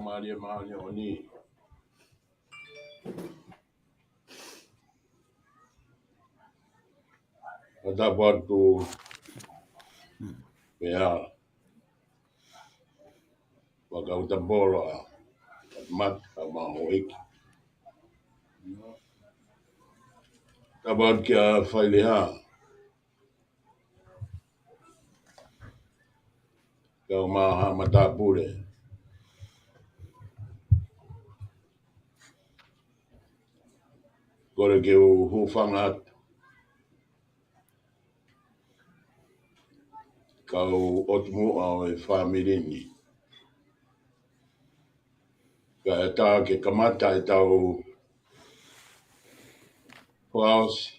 maria maria oni. Ada waktu ya wakau tambolo mat mau ik. Tabad kia failia kau maha mata pule. Kore ke hufangat kau otmu au family ni. Ka ta ke kamata tau Paus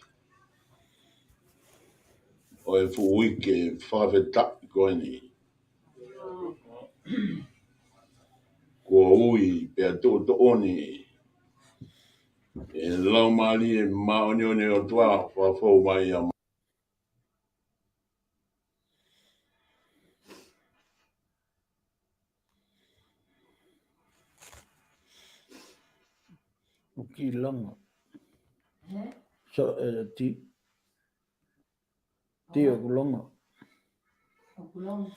o e fu wike whaweta koe ni. Kua ui pia tō oni e lau mali e maoni o o tua whawhau mai a o ki longa. So ti o kulonga. O kulonga.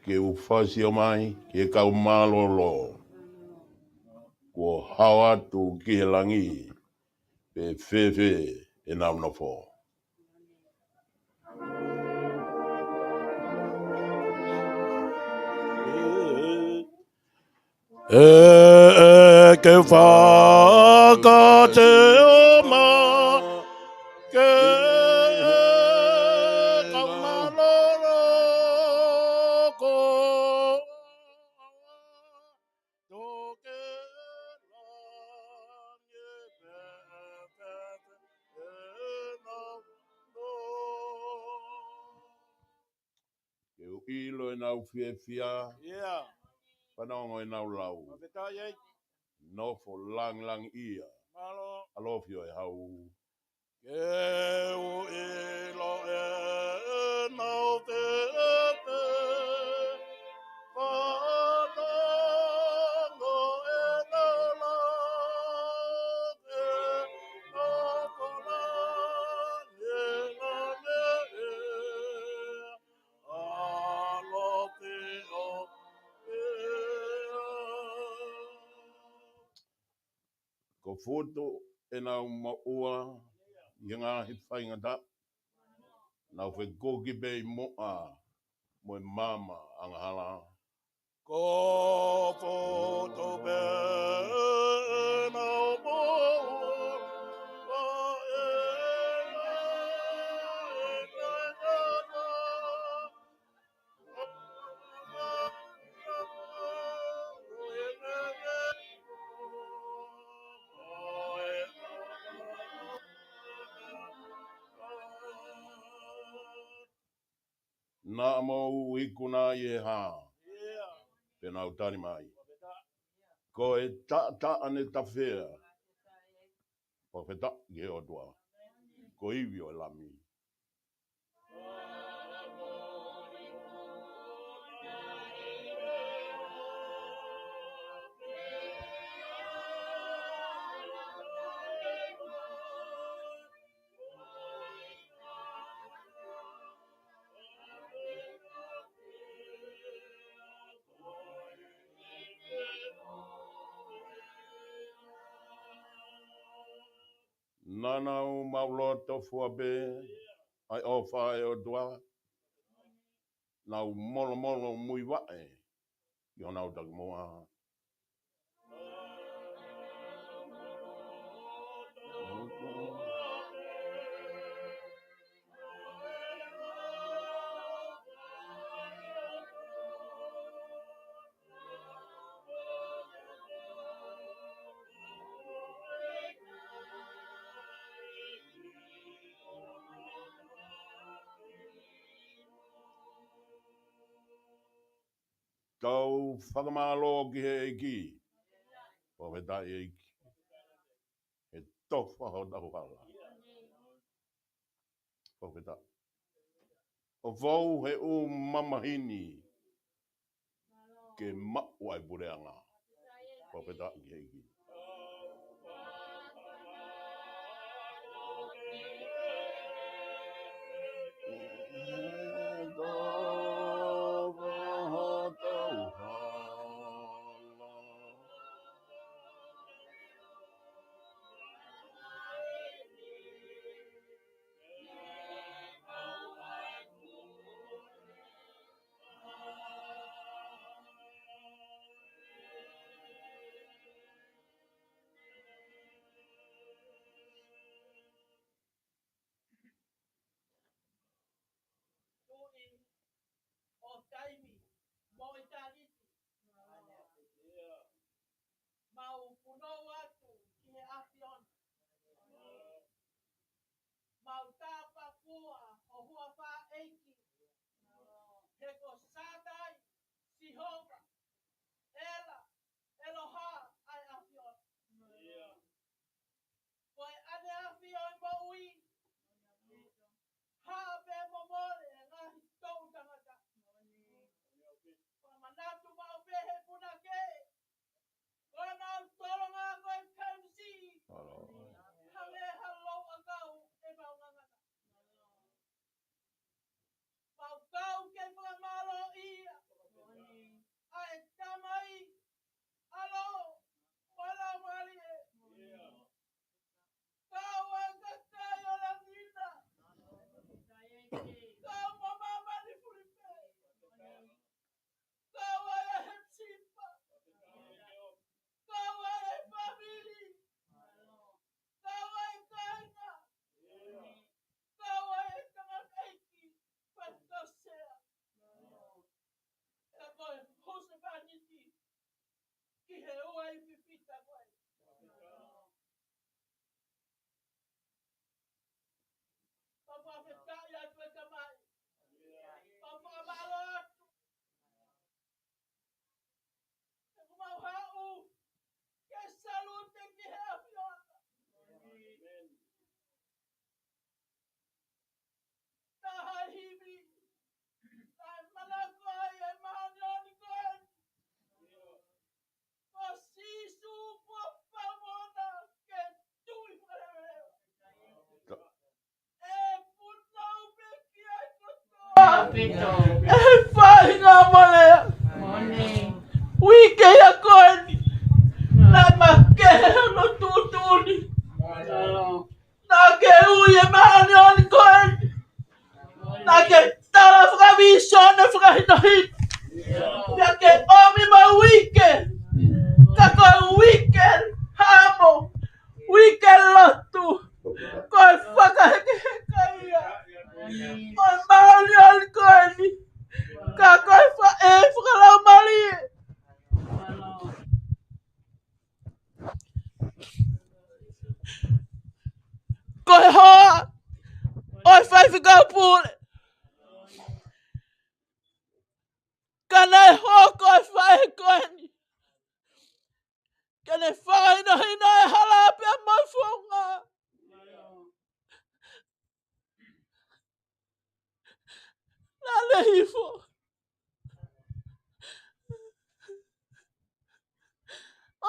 ke ufasi o mai ke kau malolo. Kua hawa tu ki he langi pe fefe e nauna fo. Ke whakate o ma ke kau malolo ko to ke langi pe fefe e nauna. Ke ilo e nau fia. Yeah. Panongo e nau lau. No fo lang ia. Alofio e hau. Ke o ilo e nau te epe. Panongo e nau lau. No fo lang e lange e. Alofio ko foto e nau maua i ngā he whaingata. Nau whe koki bei moa mo e mama angahala. Ko foto be nau maua e Nā mau i kuna i e hā. Pena au tari mai. Ko e ta ane ta whea. Ko wheta i he o tua. Ko iwi o lami. Nana o mauloto fuabe. Ai ofa e o dua. Nau molo molo mui wae. Yo nau tak moa. Kau whakamalo ki he eiki. O he tai eiki. He tofa ho tahu hala. O he tai. O vau he o mamahini. Ke mawai bureanga. O he tai ki eiki. Mau puno watu ki he afion. Mau tapa kua o hua wha eiki. He ko sātai, Sihova, Ela, Eloha ai afion. Koe ane afion mo ui. Hape mo mole ngahi tau tangata. Manatu mau pehe puna ke. Koe mau tolonga koe KMC. Hale halau akau e mau ngangata. Mau kau ke whamalo ia. Ai tamai. Alo. Wala mali e. Kau ai kakai o la vida. Kau mamama ni furipe. Kau ai hepsipa. Kau ai famili. Kau ai kaina. Kau ai tangan eiki. Patosea. E koe hose paniti. Ki he ua i pipita koe. Papa fetai atu e tamai. Papa amalo atu. E kumau hau. Ke salute ki he afiona. Taha hivi. Tai malako ai e mahanioni koe. Ko sisu po pamona ke tui wharewe. E punau peki ai kotoa. E whahinga mole. Wike ya koe. Na makehe no tutuni. Na ke uye mahanioni koe. Na ke tala whakavishone whakahinohit. Na ke omi ma wike. Kako weekend hamo, weekend lotu, koi whakaheke ia. Koi maoli oli koe ni, ka koi whakalau mali. Koi hoa, oi whaiwhikau pūle. Ka nei hoa koi whae koe ni. Ka nei whakainohina e halapea mai whonga. Nā lehi fo.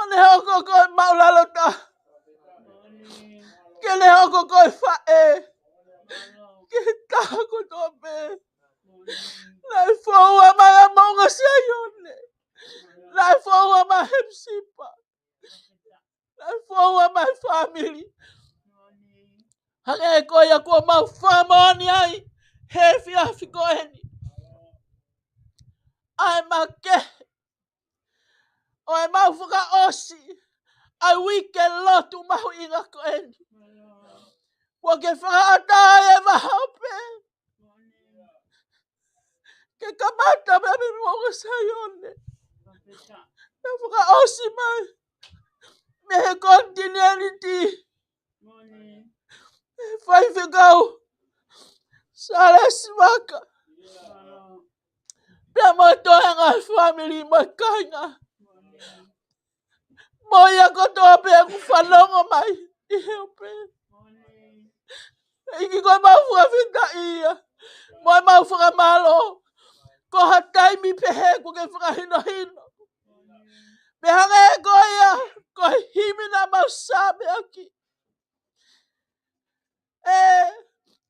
One hoko koi maulalo ta. Kene hoko koi whae. Ke tako tope. Nai whaua mai a maunga siaione. Nai whaua mai hepsipa. Nai whaua mai family. Hange ko ia kua mau whamoni ai. He whiawhi ko eni. Ai make. O e mau whaka osi. Ai wike lotu mahu inga ko eni. Wa ke whakaatai e mahape. Ke kamata me mi mwonga sayone. E whaka osi mai. Me he continuity. Whaiwhikau. Sale smaka. Pia mo toa ngai family mo kainga. Mo ia kotoa pe aku whanonga mai. I helpe. Iki koe mau whakawhita ia. Mo e mau whakamalo. Ko ha taimi pehe ko ke whakahino hino. Me hange ko ia. Ko himina mau sabe aki.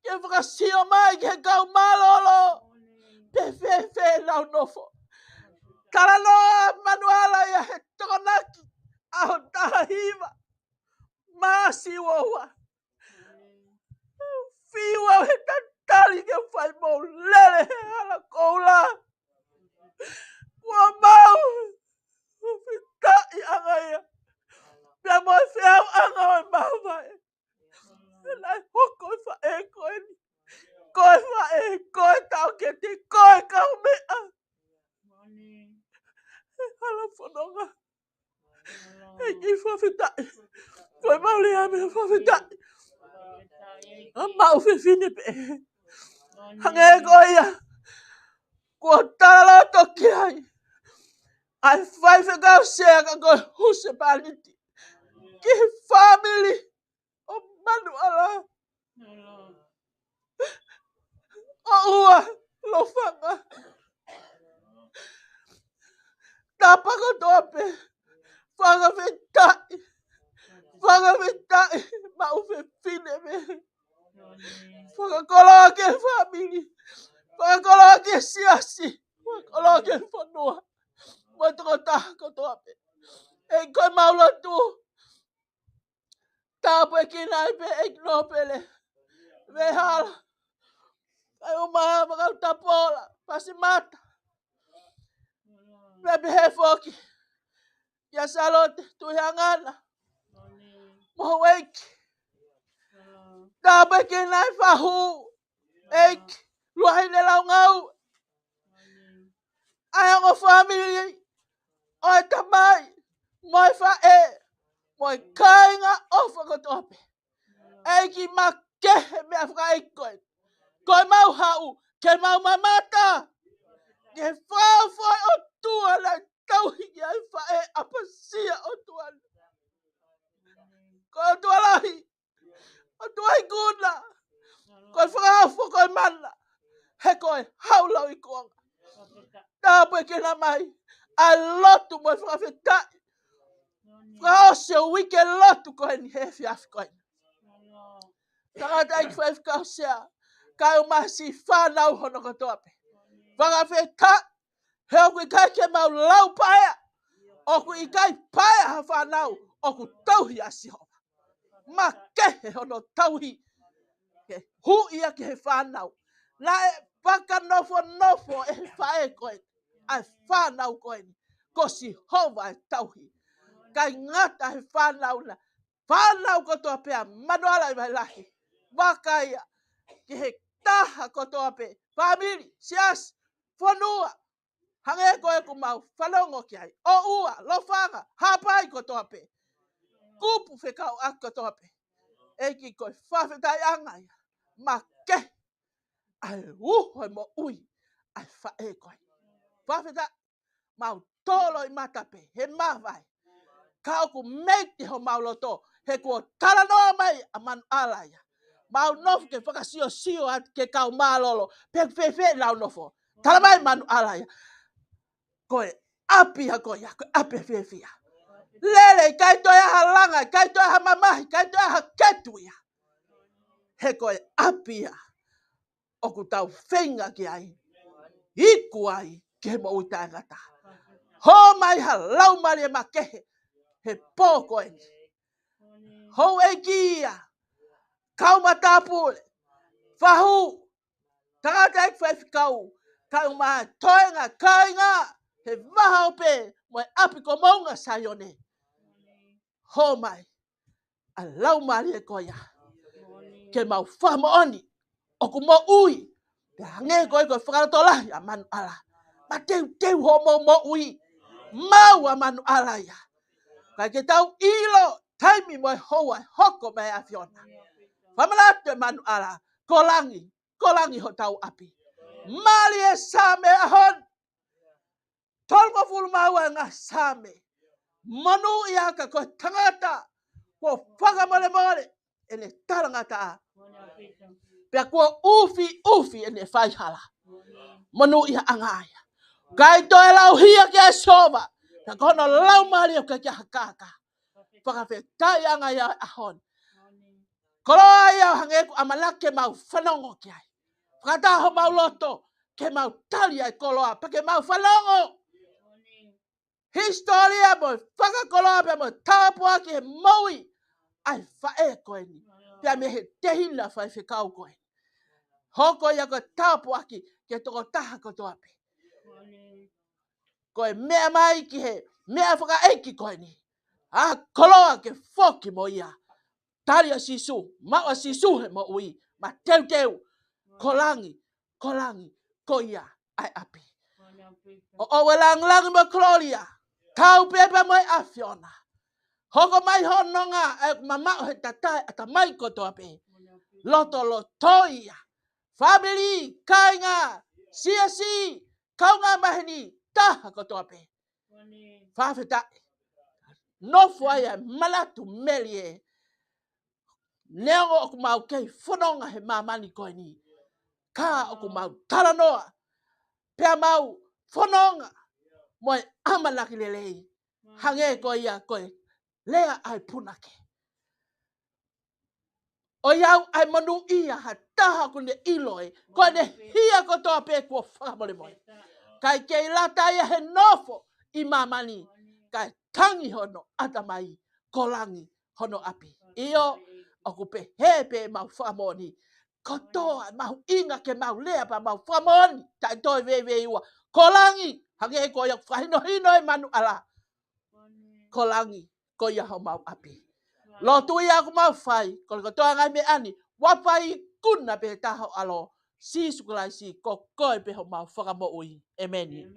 Ke whakasio mai ke kau malolo. Pe lau nofo. Tara noa manuala ia he tokonaki. Aho taha hiva. Maasi wowa. Fiwa he tatari ke whai mo lele he ala koula. Wa mau. Fitai anga ia. Pia mo e whiau anga o mau vai. Lai hoko e whae koe ni. Koe whae, koe tau ke te koe kau mea. Hala whanonga. Hei ki whawhitai. Koe mauli ame whawhitai. A mau whiwhine pe. Hange koe ia. Kua tala toki ai. Ai whaiwhikau sea ka koe huse paliti. Ki family. O manuala. O ua. Lofanga. Tapa ko tope. Whakawhitai. Whakawhitai. Mau whiwhine me. Whakakoloa ke family. Whakakoloa ke siasi. Whakakoloa ke whanua. Moi toko taha ko tope. Ei koe maula tu. Tāpo e kinai pe e knopele. Me hala. Ai umaha makau tapola. Pasi mata. Me behe foki. Ya salote tuhangana. Moho eiki. Tāpo e kinai whahu. Eiki. Luahine lau ngau. Ai ango family. Oi tamai. Moi whae. Moi kainga ofa ko tope. Eiki makehe me afka eikoe. Koe mau hau. Ke mau mamata. Ke whawhai o tua na tauhiki ai whae apasia o tua. Koe o tua lahi. O tua i kuna. Koe whakahafo koe mana. He koe haulau i kuanga. Tāpo e kena mai. Ai lotu moi whakawhitai. Whaose o wike lotu koe ni he whiafi koe. Tangata i whaifkau sea. Kai o masi whanau hono ko tope. Whakawhitai. He oku i kai ke mau lau paia. Oku i kai paia ha whanau. Oku tauhi asi hoa. Ma kehe hono tauhi. Ke hui a ke he whanau. Na e whaka nofo e whae koe. Ai whanau koe ni. Ko si hova e tauhi. Kai ngata he whanau na. Whanau kotoa pea. Manuala i mai lahi. Wakaia. Ke he taha kotoa pe. Family. Sias. Whanua. Hange koe ku mau. Whanongo ki ai. O ua. Lofanga. Hapai kotoa pe. Kupu whekau a kotoa pe. Eki koe whawhetai angai. Ma ke. Ai uhoi mo ui. Ai whae koe. Whawhetai. Mau tolo i matape. He mawai. Kau ku meiti ho mau loto. He kua talanoa mai a man alaya. Mau nofu ke whakasio at ke kau malolo. Pe lau nofo. Talamai manu alaya. Koe api ha koe ya. Koe api fefia. Lele kai toia ha langa. Kai toia ha mamahi. Kai toia ha ketuia. He koe api ha. Oku tau whenga ki ai. Iku ai. Ke mo uita ngata. Ho mai ha lau mari e makehe. He pō koe. Ho e kia. kau matapu fahu tangata ek fa kau kau ma toenga kainga he vaha pe mo api ko maunga sayone ho mai a lau mari e koia ke mau famo oni o ku mo ui te hange koi ko whakatola ya manu ala ma teu ho mo ui mau a manu ala ya kai ke tau ilo taimi mo hoa hoko mai a fiona whamalate manu ala kolangi ho tau api mali e same ahon tolmo fulu maua nga same manu ia ka ko tangata ko whakamole ene tarangata pia ko ufi ene whaihala manu ia angaya kai to lau hia ke sova ka kono lau mali o ka hakaka whakawhetai angaya ahon koloa ia hange ku amalake mau whanongo ki ai whakataho mau loto ke mau tali ai koloa pa ke mau whanongo historia mo whakakoloa pe mo tāpua ki he maui ai whae koe ni pia me he tehila whae whikau koe hoko ia ko tāpua ki ke toko taha ko toape koe mea mai ki he mea whaka eiki koe ni koloa ke whoki mo ia taria sisu maua sisu he mo ui ma teu kolangi ko ia ai api o lang mo Gloria kau pepe mo a Fiona hoko mai hononga e mama he tatai ata mai ko toape loto ia family kainga siasi kaunga mahini taha ko toape fafeta no fuaya malatu melie Neo o mau kei whanonga he mamani koe ni. Ka o mau taranoa. Pea mau whanonga. Moe amalaki lelei. Hange koe ia koe. Lea ai punake. O iau ai manu ia ha taha kune iloe. Koe ne hia kotoa pe kua whakamole moe. Kai kei lata ia he nofo i mamani. Kai tangi hono atamai kolangi hono api. Iyo o kupe hepe mau whamoni. Kotoa mau inga ke mau lea pa mau whamoni. Tai toi vewe iwa. Kolangi. Hange ko ia whahino e manu ala. Kolangi. Ko ia ho mau api. Lotu ia aku mau whai. Kolo kotoa ngai me ani. Wapai kuna pe taho alo. Si sukulai si. Ko koe pe ho mau whakamo ui. Amen.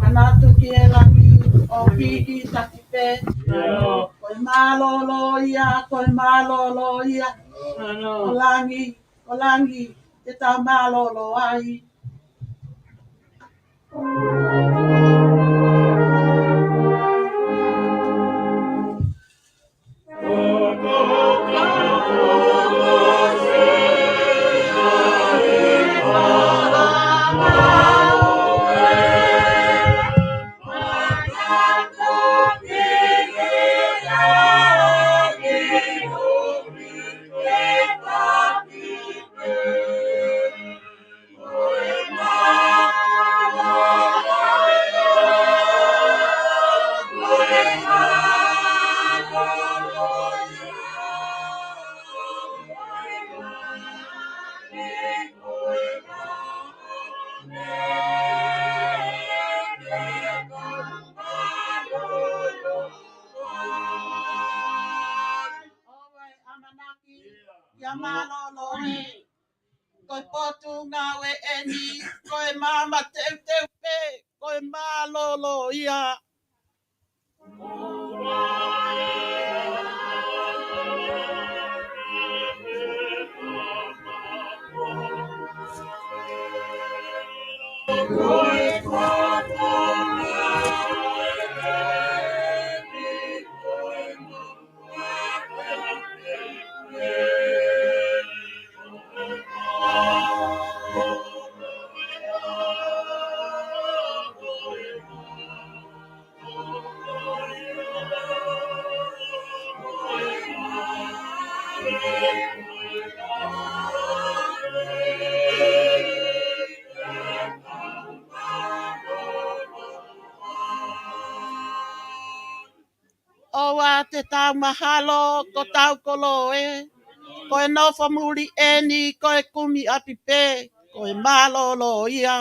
Manatu ki e laki o piki takipe. Koe malolo ia, koe malolo ia. O langi, te tau malolo ai. Ia malolo e. Koe potu ngā we eni, koe mama teu teu pe, koe malolo ia. Oa te tau mahalo ko tau kolo e. Koe no whamuri eni, koe kumi api pe, koe malolo ia.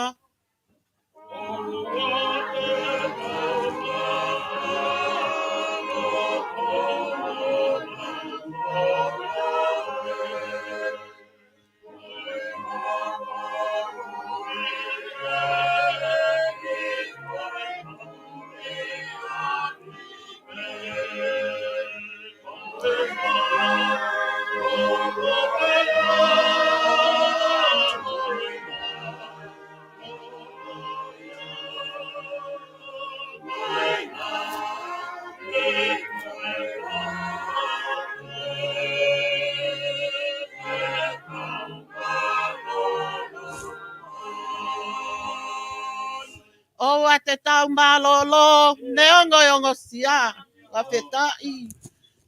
Oa te tau malolo, neongo ongo sia, wa petai.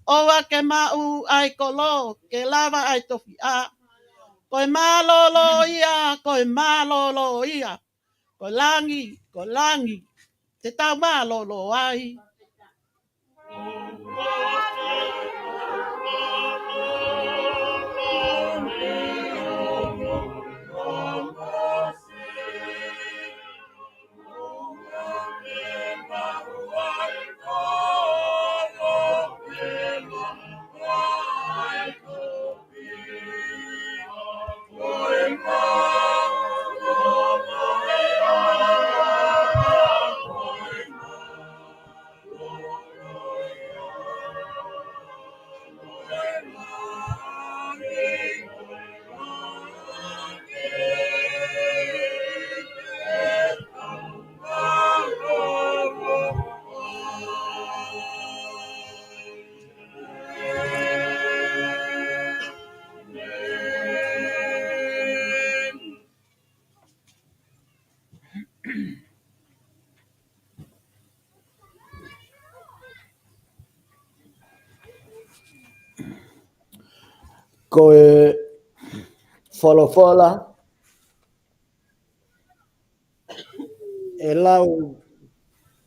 Oa ke mau ai kolo, ke lava ai tofi a. Koe malolo ia, koe malolo ia. Koe langi, te tau malolo ai. koe wholofola e lau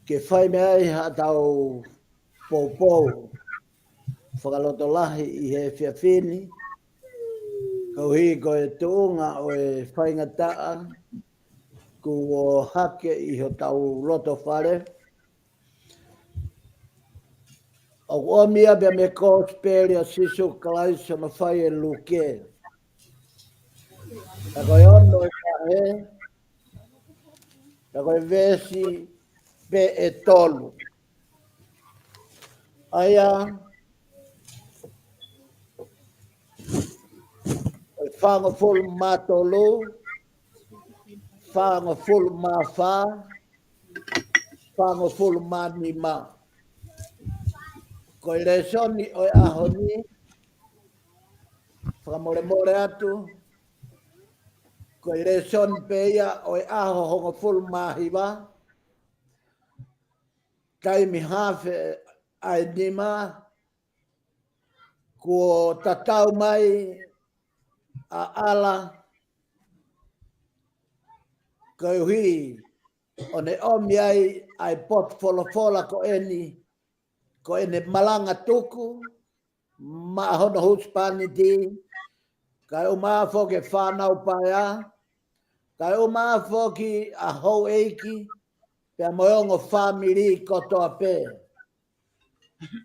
ke whai mea ai ha tau poupou whakalotolahi i he whiawhini kau hi koe tuunga o e whaingataa ku o hake i ho tau loto whare o omia bea me ko speria sisu kalaiso na whai e luke ta koe ono e kahe ta koe vesi pe e tolu aia whanga full matolu, whanga full mawha, whanga full manima. Koe le soni o e ahoni, whakamore atu, koe le soni peia o e aho honga full mahiwa, taimi hafe ai nima, ko tatau mai a ala, koe hui, o ne omi ai pot fola ko eni, ko ene malanga tuku, ma hono huspani di, kai o maafo ke whanau paia, kai o maafo ki a hou eiki, pia moiongo family kotoa pe.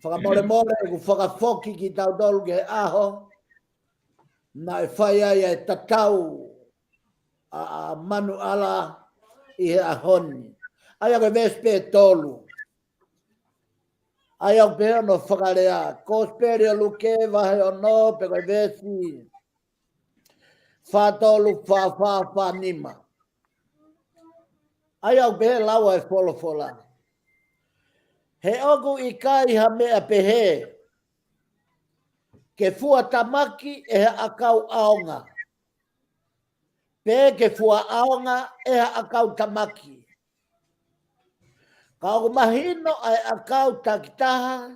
Whakamore ku whakafoki ki tau tolu ke aho, na e whai ai e tatau a manu ala i he ahoni. Ai ako vespe tolu. Ai au pe no whakarea, ko speria luke vahe o no, pe koe vesi, whātolu wha nima. Ai au pe lawa e wholofola. He oku i kai ha mea pehe, ke fua tamaki e ha akau aonga. Pe ke fua aonga e ha akau tamaki. Ka oku mahino ai akau takitaha,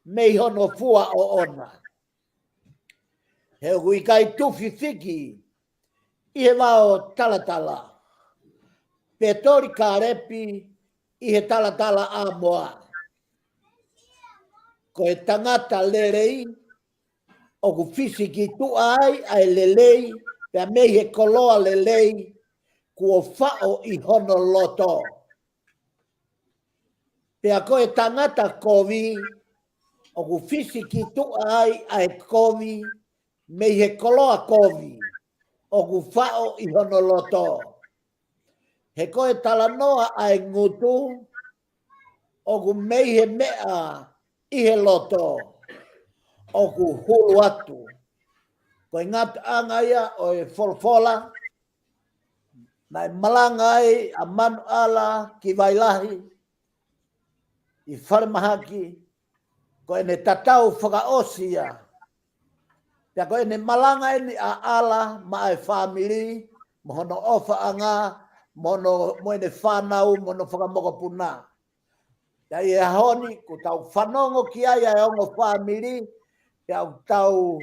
mei hono fua o ona. He oku i kai tufi fiki, i he wao talatala. Pe tori ka repi, i he talatala a moa. Ko e tangata lerei, oku fisiki tu ai lelei, pea mei he koloa lelei, kua whao i hono loto. Pea ko e tangata kovi, oku fisiki tu ai kovi, mei he koloa kovi, oku whao i hono loto. He ko e talanoa ai ngutu, oku mei he mea i he loto, oku hulu atu. Ko e ngata angaia o e folfola, nai malangai a manu ala ki vailahi, i wharamahaki, ko e ne tatau whakaosia, pia ko e ne malanga ni a ala ma e family, mohono ofa anga, mono moene whanau, mono whakamoko puna. Ia i e honi, ko tau whanongo ki ai e ongo family, pia tau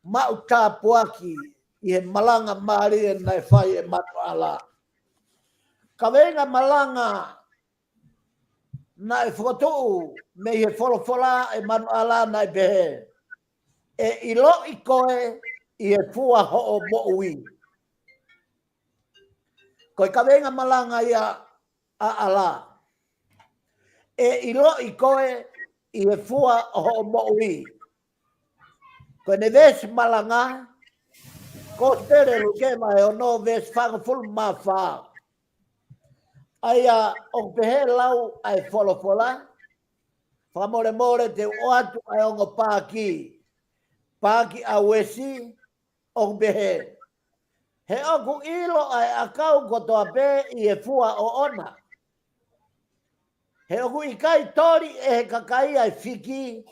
mau tāpuaki, i he malanga maari e nai whai e manu ala. Ka venga malanga na e whakatuu me he wholofola e manu ala nai behe. E ilo i koe i he fua ho o mo'ui. Koe ka venga malanga ia a ala. E ilo i koe i he fua ho o mo'ui. Koe ne vesi malanga, ko spere luke mai o no vesi whanga fulu ma wha. Aia o pehe lau ai wholofola, whamore te o atu ai ongo pāki. Pāki a wesi o pehe. He oku ilo ai akau kotoa pe i e fua o ona. He oku i kai tori e he kakai ai fiki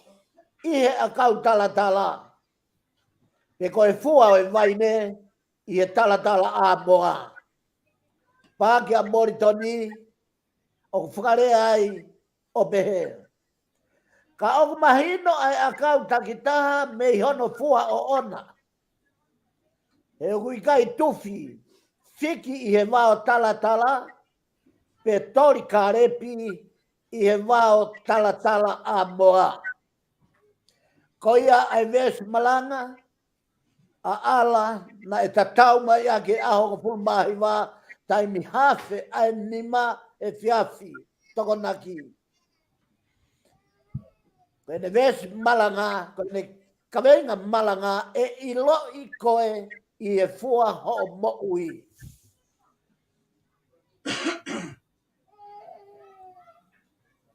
i he akau talatala. Pe koe fua o e vaine i he talatala a moa. Pāki a moritoni o whakare ai o pehe. Ka o mahino ai akau takitaha me hono fua o ona. E hui kai tufi, fiki i he wao tala tala, pe tori karepi i he wao tala tala a moa. Ko ia ai ves malanga, a ala na e tatau mai a ke aho ko pulu mahi wā, tai mi hafe ai nima e fiafi, toko naki. Ko ne ves malanga, ko ne kawenga malanga e ilo i koe i e fua ho mo ui.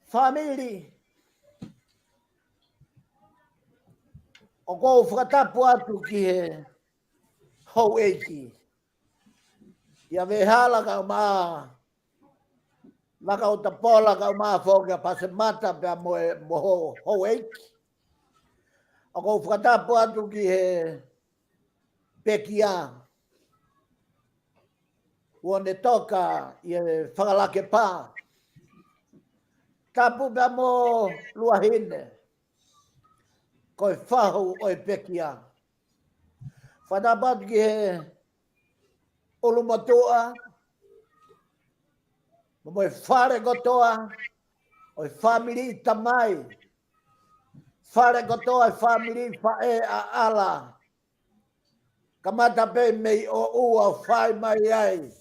Family, o kou whakatapu atu ki he hou eiki. Ia vehala ka maa, laka o tapola ka maa whoka pase mata pia mo hou eiki. O kou whakatapu atu ki he pekia. Ua ne toka i e whakalake pā. Tapu pia mo luahine. Koe whahu o e pekia. Whakatapu atu ki he ulumatua, mo e whare kotoa, o e family tamai, whare kotoa e family whae a ala, kamata pe mei o ua whai mai ai,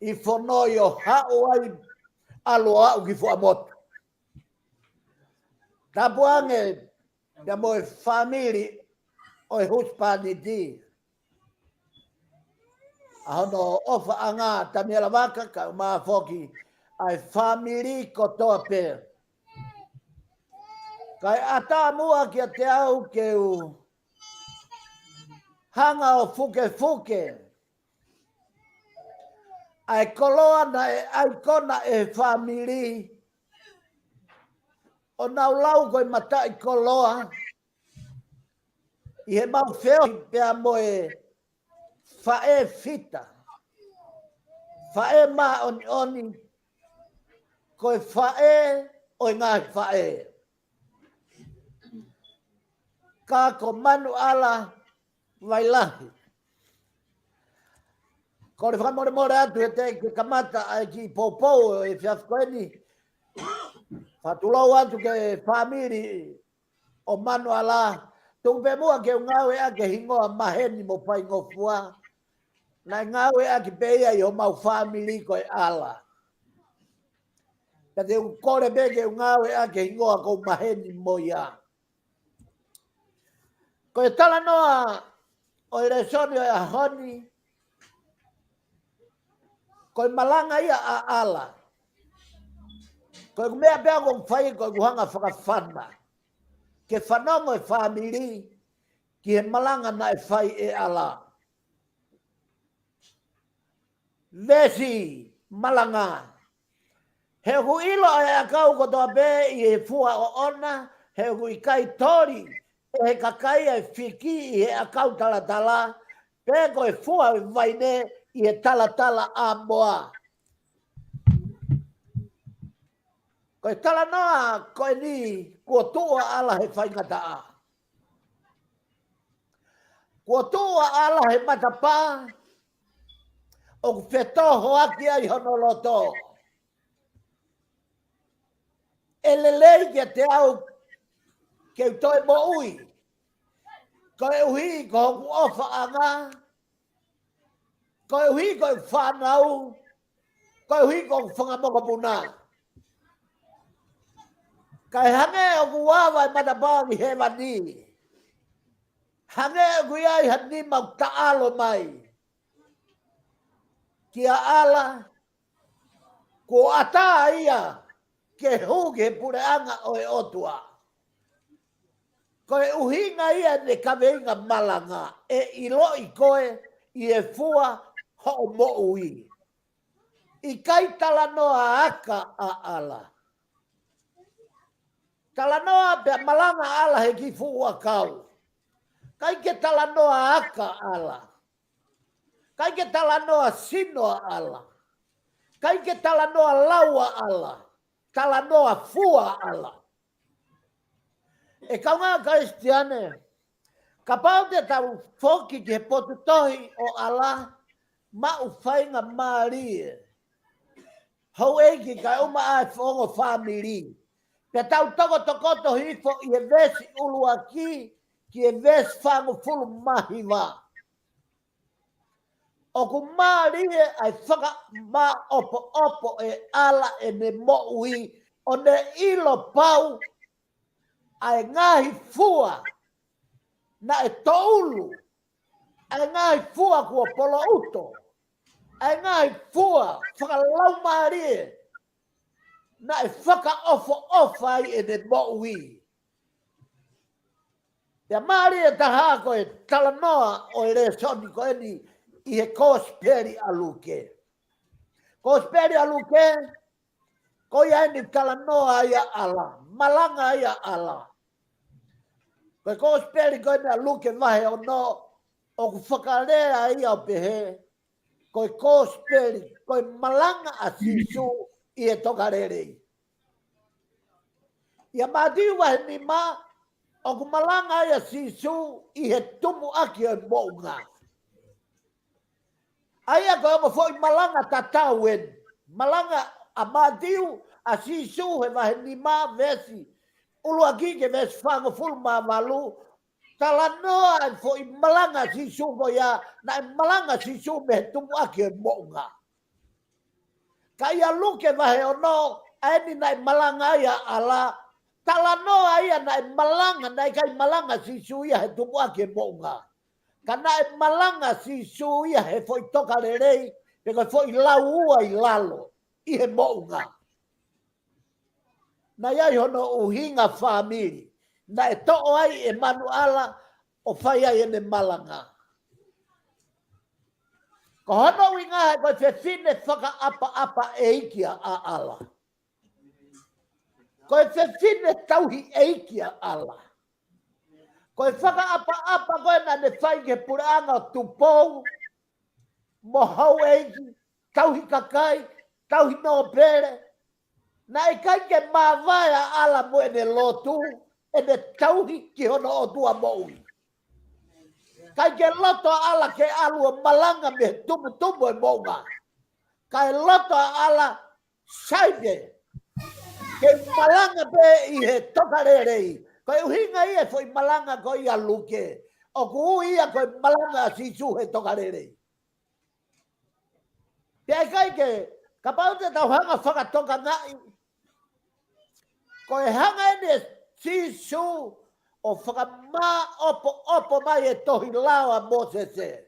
i whanoi o hao ai aloa au ki whamotu. Tapuange, ya mo e family o e huspaniti, ahono ofa anga tamiela waka ka maa foki ai family kotoa pe. Kai ata mua ki a te au ke u hanga o fuke fuke. Ai koloa na e ai kona e family. O nau lau koi mata i koloa. I he mau feo pia mo e fae fita. Fae ma oni oni. Koi fae o ngai fae. Ka ko manu ala wailahi. Ko le whamore more atu e te ke kamata ai ki popou e fiafkoeni. Whatulau atu ke whamiri o manu ala. Tung pe mua ke ngawe a ke hingoa maheni mo pai ngofua. Na ngawe a ki peia i o mau whamiri ko e ala. Ka te kore pe ke ngawe a ke hingoa ko maheni mo ia. Ko e tala noa o i resoni o e ahoni. Ko i malanga ia a ala. Ko i mea pea kong whai ko i kuhanga whakawhana. Ke whanongo e whamiri ki he malanga na e whai e ala. Vesi malanga. He hu ilo e akau ko toa pe i he fua o ona. He hu i kai tori. E he kakai e whiki i he akau talatala. Pe ko e fua i vaine i he talatala a moa. Ko e tala noa ko e ni kua tua ala he whaingata a. Kua tua ala he matapa. O ku whetoho aki ai honoloto. E lelei ke te au ke utoi mo ui. Ko e uhi ko hoku ofa anga. Ko e uhi ko e whanau. Ko e uhi ko e whangamoka puna. Kai hange o ku wawa i matapangi he mani. Hange o ku iai hani mau taalo mai. Kia ala. Ko ata ia. Ke huge pure anga o e otua. Ko e uhinga ia ne kaweinga malanga. E ilo i koe i e fua ho o mo ui. I kai talanoa aka a ala. Talanoa pe malanga ala he ki fua kau. Kai ke talanoa aka ala. Kai ke talanoa sinoa ala. Kai ke talanoa laua ala. Talanoa fua ala. E kaunga Kristiane. Ka pau te tau foki ki he potu tohi o ala ma u whainga maari. Hau eiki ka uma ai whongo whamiri. Pe tau toko tokoto hifo i e vesi ulua ki e vesi whango fulu mahiwa. O ku maari ai whaka ma opo e ala e ne moui o ne ilo pau ai ngahi fua na e toulu. Ai ngahi fua kua polo uto. Ai ngahi fua whakalau maari na e whaka ofai e ne moui. Ia maari e taha ko e talanoa o e re soni ko e ni i he kosperi aluke. Kosperi aluke, ko ia ni talanoa ia ala, malanga ia ala. Ko kosperi ko ni aluke vahe o no, o ku whakarea ia o pehe, ko kosperi, ko malanga a sisu i e tokarerei. Ia mātiu vahe ni ma, o ku malanga ia sisu i he tumu aki o mounga. Aia ko mo foi malanga tatauen. Malanga a matiu a sisu he vahe ni ma vesi. Ulu aki ke vesi whango fulu ma malu. Talanoa e foi malanga sisu ko ia. Na e malanga sisu me he tumu aki e mounga. Ka ia luke vahe o no. Aeni na e malanga ia ala. Talanoa ia na e malanga. Na e kai malanga sisu ia he tumu aki e mounga. Kana e malanga sisu ia he foi toka lerei, pe ko foi laua i lalo, i he mounga. Na iai hono uhinga famili, na e to'o ai e manuala o whai ai ene malanga. Ko hono winga he koe whewhine whaka apa eikia a ala. Koe whewhine tauhi eikia ala. Koe whaka apa koe na ne whai ke puranga o tupou, mo hau eiki, tauhi kakai, tauhi no pere, na e kai ke mawaya ala mo ene lotu, ene tauhi ki hono o tua moui. Kai ke loto ala ke alua malanga me tumu e mounga. Kai loto ala saibe, ke malanga pe i he tokarerei. Koe uhinga ia foi malanga ko ia luke. O ku ia koe malanga sisu he tokarere. Pea kai ke, ka pau te tau hanga whakatoka ngai. Koe hanga ene sisu o whakama opo mai e tohi lao a Mosese.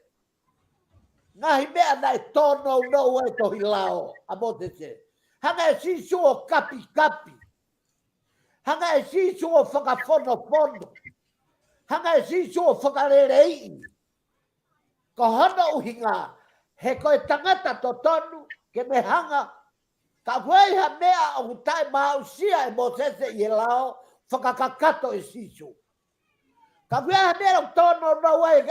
Ngahi mea na e tono no e tohi lao a Mosese. Hanga e sisu o kapi. Hanga e sisu o whakafono. Hanga e sisu o whakarerei. Ko hono uhinga, he koe tangata to tonu, ke me hanga, ka weha mea o tai mausia e Mosese i e lao, whakakakato e sisu. Ka weha mea o tono no e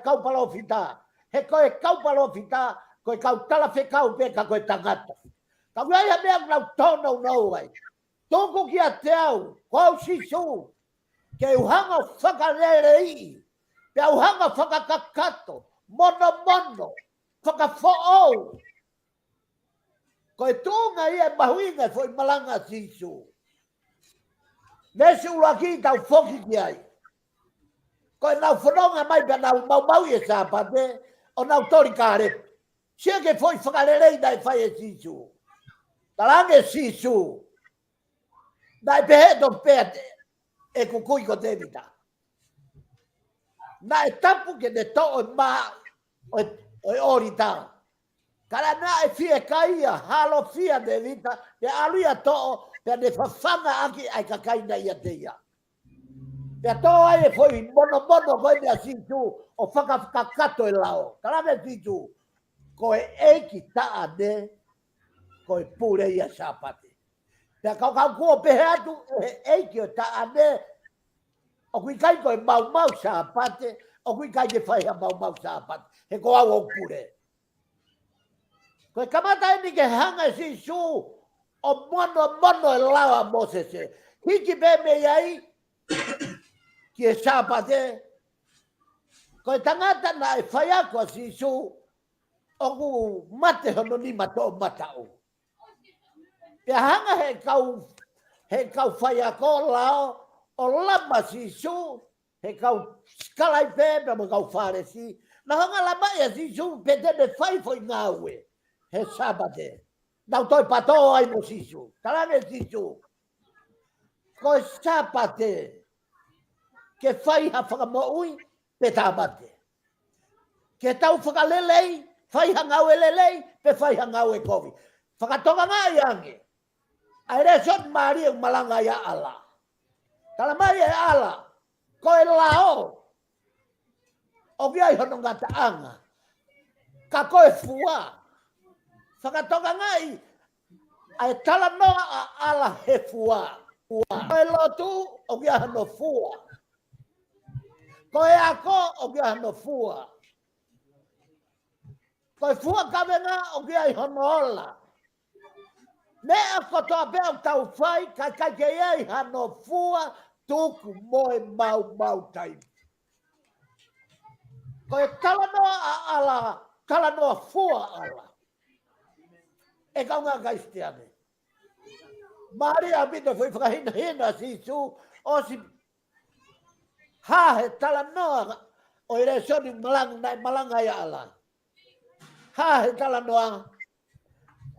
kaupalo fita. He koe kaupalo fita, koe kautala whekau pe ka koe tangata. Ka weha mea o tono no e. Toko ki a te au, kau sisu, ke uhanga whakarerei, pe uhanga whakakakato, mono, whakafo'ou. Koe tūnga ia mahuinga foi malanga sisu. Nesi uraki tau whoki ki ai. Koe nau whanonga mai pe nau mau e sāpate, o nau tori kāre. Sia ke foi whakarerei dai whai e sisu. Tarange sisu. Nai pehe to pete e kukui ko Devita. Nai tapu ke ne to'o ma o orita. Kala na e fie kaia, halo fia Devita, te aluia to'o, pe ne whawhanga aki ai kakai na ia te ia. Pe to'o ai e foi mono koe ne a situ o whakakato e lao. Kala me situ, koe eiki taa ne, koe pure ia sapate. Pea kau kua pehe atu eiki o ta ane o kui kai koe mau sa apate o kui kai ke whaiha mau sa apate he ko au o pure. Koe kamata eni ke hanga si su o mono e lawa Mosese. Hiki pe me iai Ki e sapate. Ko tangata na e whai ako a sisu o ku mate hono ni mato matau. Pea hanga he kau whai ako lao o lama sisu he kau skalai pepe mo kau whare si. Na hanga lama e sisu pete de whai foi ngawe. He sabate. Nau toi pato ai mo sisu. Talane sisu. Ko sapate. Ke whai ha whakamoui pe tāmate. Ke tau whakalelei, whai hangau e lelei, pe whai hangau e kovi. Whakatonga ngā iange. Ai re sot maari ang malanga ia ala. Tala mai e ala, ko e lao. O kia i hono ngata anga. Ka ko e fua. Whakatonga ngai, ai tala noa a ala he fua. Ko e lotu, o kia hano fua. Ko e ako, o kia hano fua. Ko e fua kawenga, o kia i hono ola. Mea kotoa peo tau whai, kai ke ei hano fua, tuku moe mau taimi. Ko e talanoa a ala, talanoa fua ala. E kaunga kaistiane. Maari a mito fui whakahina sisu, o si hahe talanoa, o ire soni malanga ia ala. Hahe talanoa,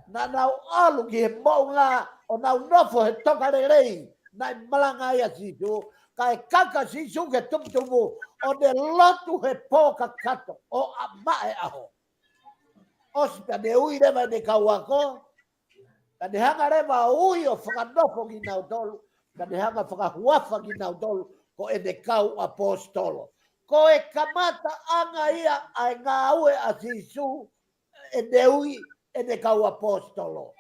na nau alu ki he maunga, o nau nofo he tokarerei, nai malanga ia sisu, ka e kaka sisu ke tumtumu, o ne lotu he pōka kato, o a mae aho. O si ka ne ui rewa ne kauako, ka ne hanga rewa ui o whakanofo ki nau tolu, ka ne hanga whakahuafa ki nau tolu, ko e ne kau apostolo. Ko e kamata anga ia ai ngā ue a sisu, e ne ui, e ne kau apostolo.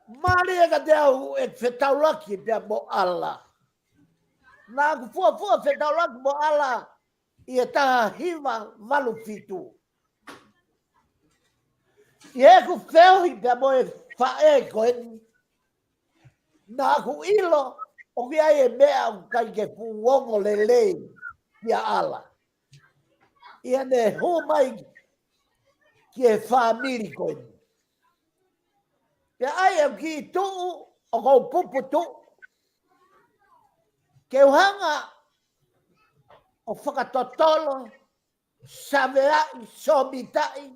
Mari e ka te au e whetaulaki pia mo ala. Nā ku fua whetaulaki mo ala, i e taha hiva walu fitu. I e ku wheohi pia mo e whae koen. Nā ku ilo, o kia e mea u kai ke fuongo lelei pia ala. I e ne humai ki e whamiri koen. Pia ai au ki tuu, o kou pupu tuu. Ke uhanga o whakatotolo, saveai, somitai,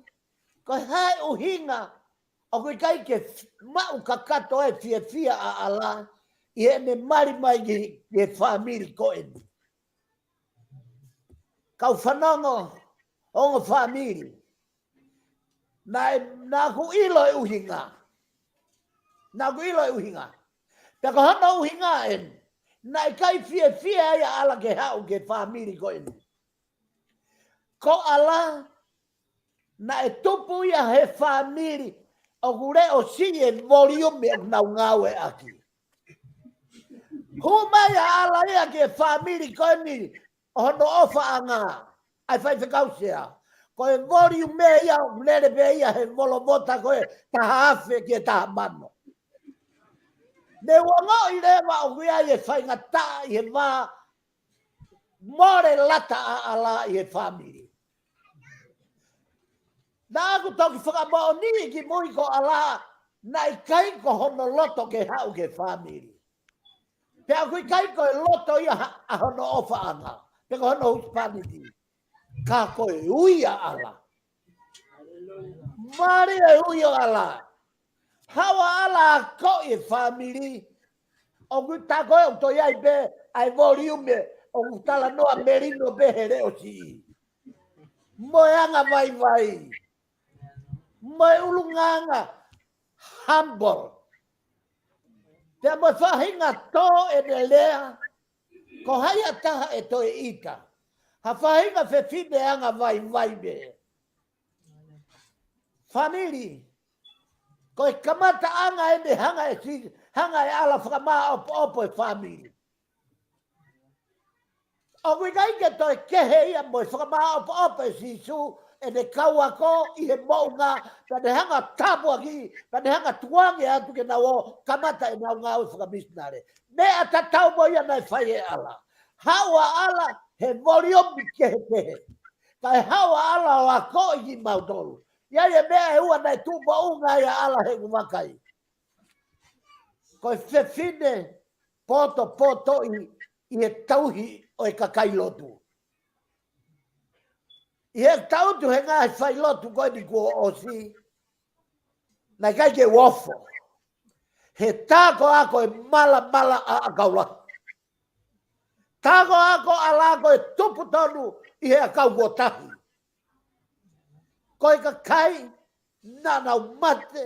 ko hai uhinga, o kui kai ke mau kakato e fia a ala, i e ne mari mai ki e whamiri koen. Kau whanongo, ongo whamiri, nā ku ilo e uhinga. Nā ku ilo e uhinga. Pia ko hana uhinga en, nā i kai fia ia ala ke hau ke whamiri koen. Ko ala, na e tupu ia he whamiri, o kure o si e volume e nau ngawe aki. Huma ia ala ia ke whamiri koeni, o hono ofa anga, ai whai whikausea. Ko e volume ia, lere pe ia he volomota koe, taha afe ke taha mano. Ne wango i rewa o kuia i e whaingata i he wā, more lata a ala i he whamiri. Nā aku toki whakamao ni ki mui ko ala, na i kai ko hono loto ke hau ke whamiri. Pea kui kai ko e loto ia a hono ofa anga, pe ko hono hispaniti. Ka ko e uia ala. Mari e uia ala. Hawa ala ko e whamiri, o kui ta koe o toi ai be, ai volume, o kutala noa merino be here o si. Moe anga vai. Moe ulunganga, humble. Te mo whahinga tō e ne lea, ko haia taha e toi ita. Ha whahinga fe whine anga vai be. Family, ko e kamata anga e ne hanga e ala whakamaa opo e family. O kui kai ke toi kehe ia mo e whakamaa opo e sisu, ene kaua ko I he mounga tane hanga tapu aki tane hanga tuange atu ke nawo kamata e nau ngau whakamisnare me atatau mo ia nai whai e ala hawa ala he moriomi kehe kai hawa ala o a ko I mautolu ia e mea e ua nai tupa unga ia ala he kumakai koi fefine poto I he tauhi o e kakai lotu I he tautu he ngā whai lotu koe ni kua osi nai kai ke wofo he tāko ako e mala a kaula tāko ako alako e tupu tonu I he akau kotahi koe ka kai nanau mate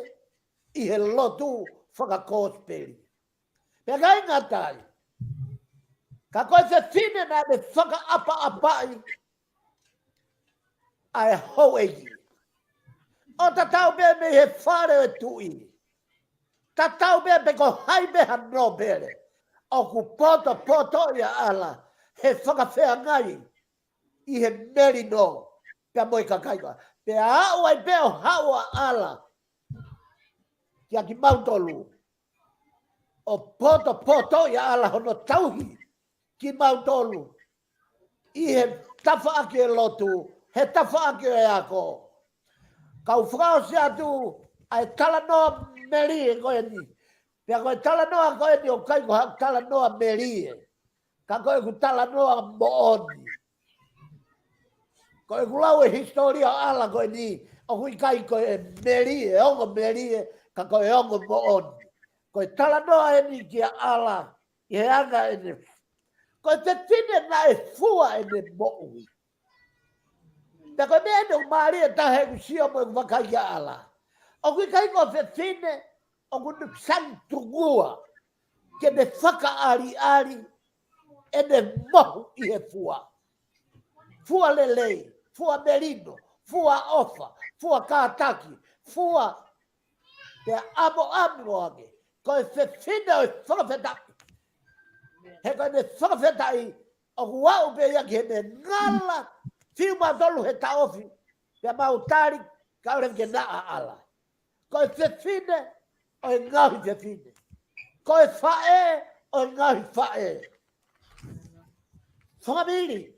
I he lotu whakakosperi pia kai ngatai ka koe se fine na me whaka apa ai ho egi. O tatau be me he whare e tui. Tatau be me ko hai be han no bere. O ku poto ia ala. He whakawhea ngai. I he meri no. Pea moi ka kaika. Pea au ai be o hawa ala. Kia ki mautolu. O poto ia ala hono tauhi. Ki mautolu. I he tafa ake e lotu. He tafa ake e ako. Kau whakao se atu ai tala noa meri e koe ni. Pea koe tala noa koe ni o kai ko tala noa meri e. Ka koe ku tala noa mooni. Koe ku lau e historia ala koe ni. O kui kai koe e meri e, ongo meri e, ka koe ongo mooni. Koe tala noa e ni kia ala. I he anga e ne. Koe te tine na e fua e ne mooni. Pea koe mea no maari e tahe ku sio mo e wakai a ala. O kui kai ko fe fine, o ku nuk sang tungua. Ke me whaka ari, e ne mohu I he fua. Fua lelei, fua merino, fua ofa, fua kātaki, fua pea amo ake. Koe fe fine o e whakawhetai. He koe ne whakawhetai, o ku wau pe ia ki he me ngala, fiu matolu he taofi, pea mautari, kaure ke naa ala. Koe fe fine, o e ngahi fe fine. Koe whae, o e ngahi whae. Whakamiri,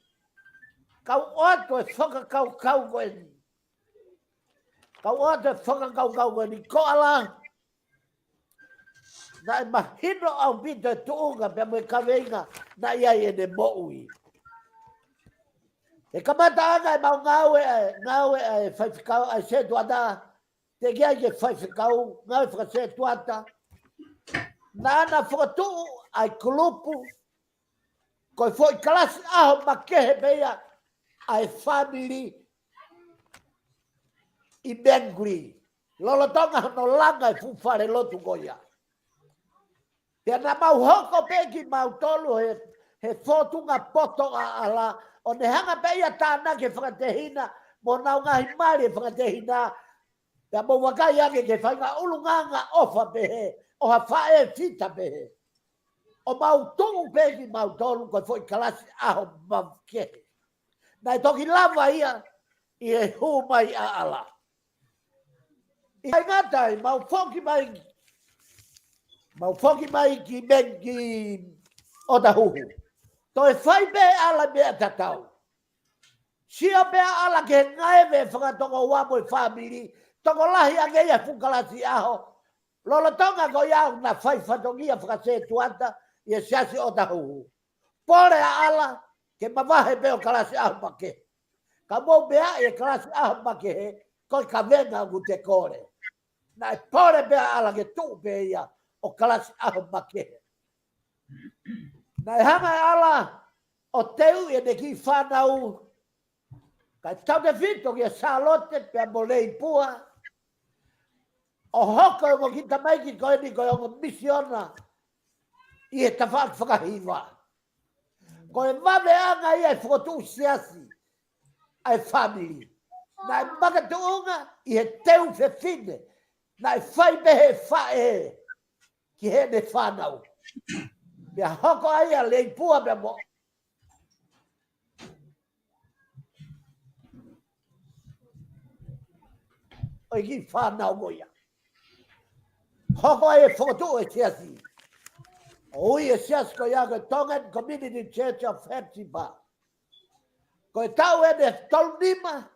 kau oato e whakakau koe ni. Kau oato e whakakau koe ni, ko ala. Na e mahino au pito e tuunga, pea moe kaweinga, na iai e ne moui. E kamata anga e mau ngaue e whaifikau, ai se tuata, te kia ke whaifikau, ngaue whakase tuata. Na ana whakatuu ai kulupu, koe fo I kalasi aho makehe beia, ai family I Mengri. Lolotonga no langa I fufare lotu goia. Pea na mau hoko peki mau tolu he fotunga poto a ala, o ne hanga beia tāna ke whakatehina, mo nau ngahi mari e whakatehina, pea mo wakai ake ke whainga ulunganga ofa behe, o ha whae fita behe. O mau tongu peki mau tolu, koe fo I kalasi aho mamkehe. Nai toki lava ia, I he humai a ala. I ngatai, mau foki mai ki mengi o ta huhu. Toi whai be ala mea tatau. Sia be ala ke ngaive whakatongo wamo I family, toko lahi ake ia fukalasi aho. Lolo tonga ko iau na whai whatongia whakase tuanta, ia siasi o ta huhu. Pore a ala, ke mawahe be o kalasi aho make. Ka mou bea e kalasi aho make he, koi ka venga ngu te kore. Na e pore bea ala ke tuu be ia, o kalasi aho make he. Na e hanga e ala, o teu e ne ki whanau, ka tau te fito ki a salote pe a molei pua, o hoko e mo ki tamaiki koe ni koe ongo misiona, I e tawhak whakahiwa. Koe mame anga I e whakotu siasi, ai family. Na e makatuunga I he teu fe fine, na e whai behe whae, ki he ne whanau. Mea hoko ai a lei pua mea mo. o ki whanau goia. Hoko e whakatu e siasi. O ui e siasi ko ia ko Tongan Community Church of Hepzibah. Ko e tau e ne tau nima,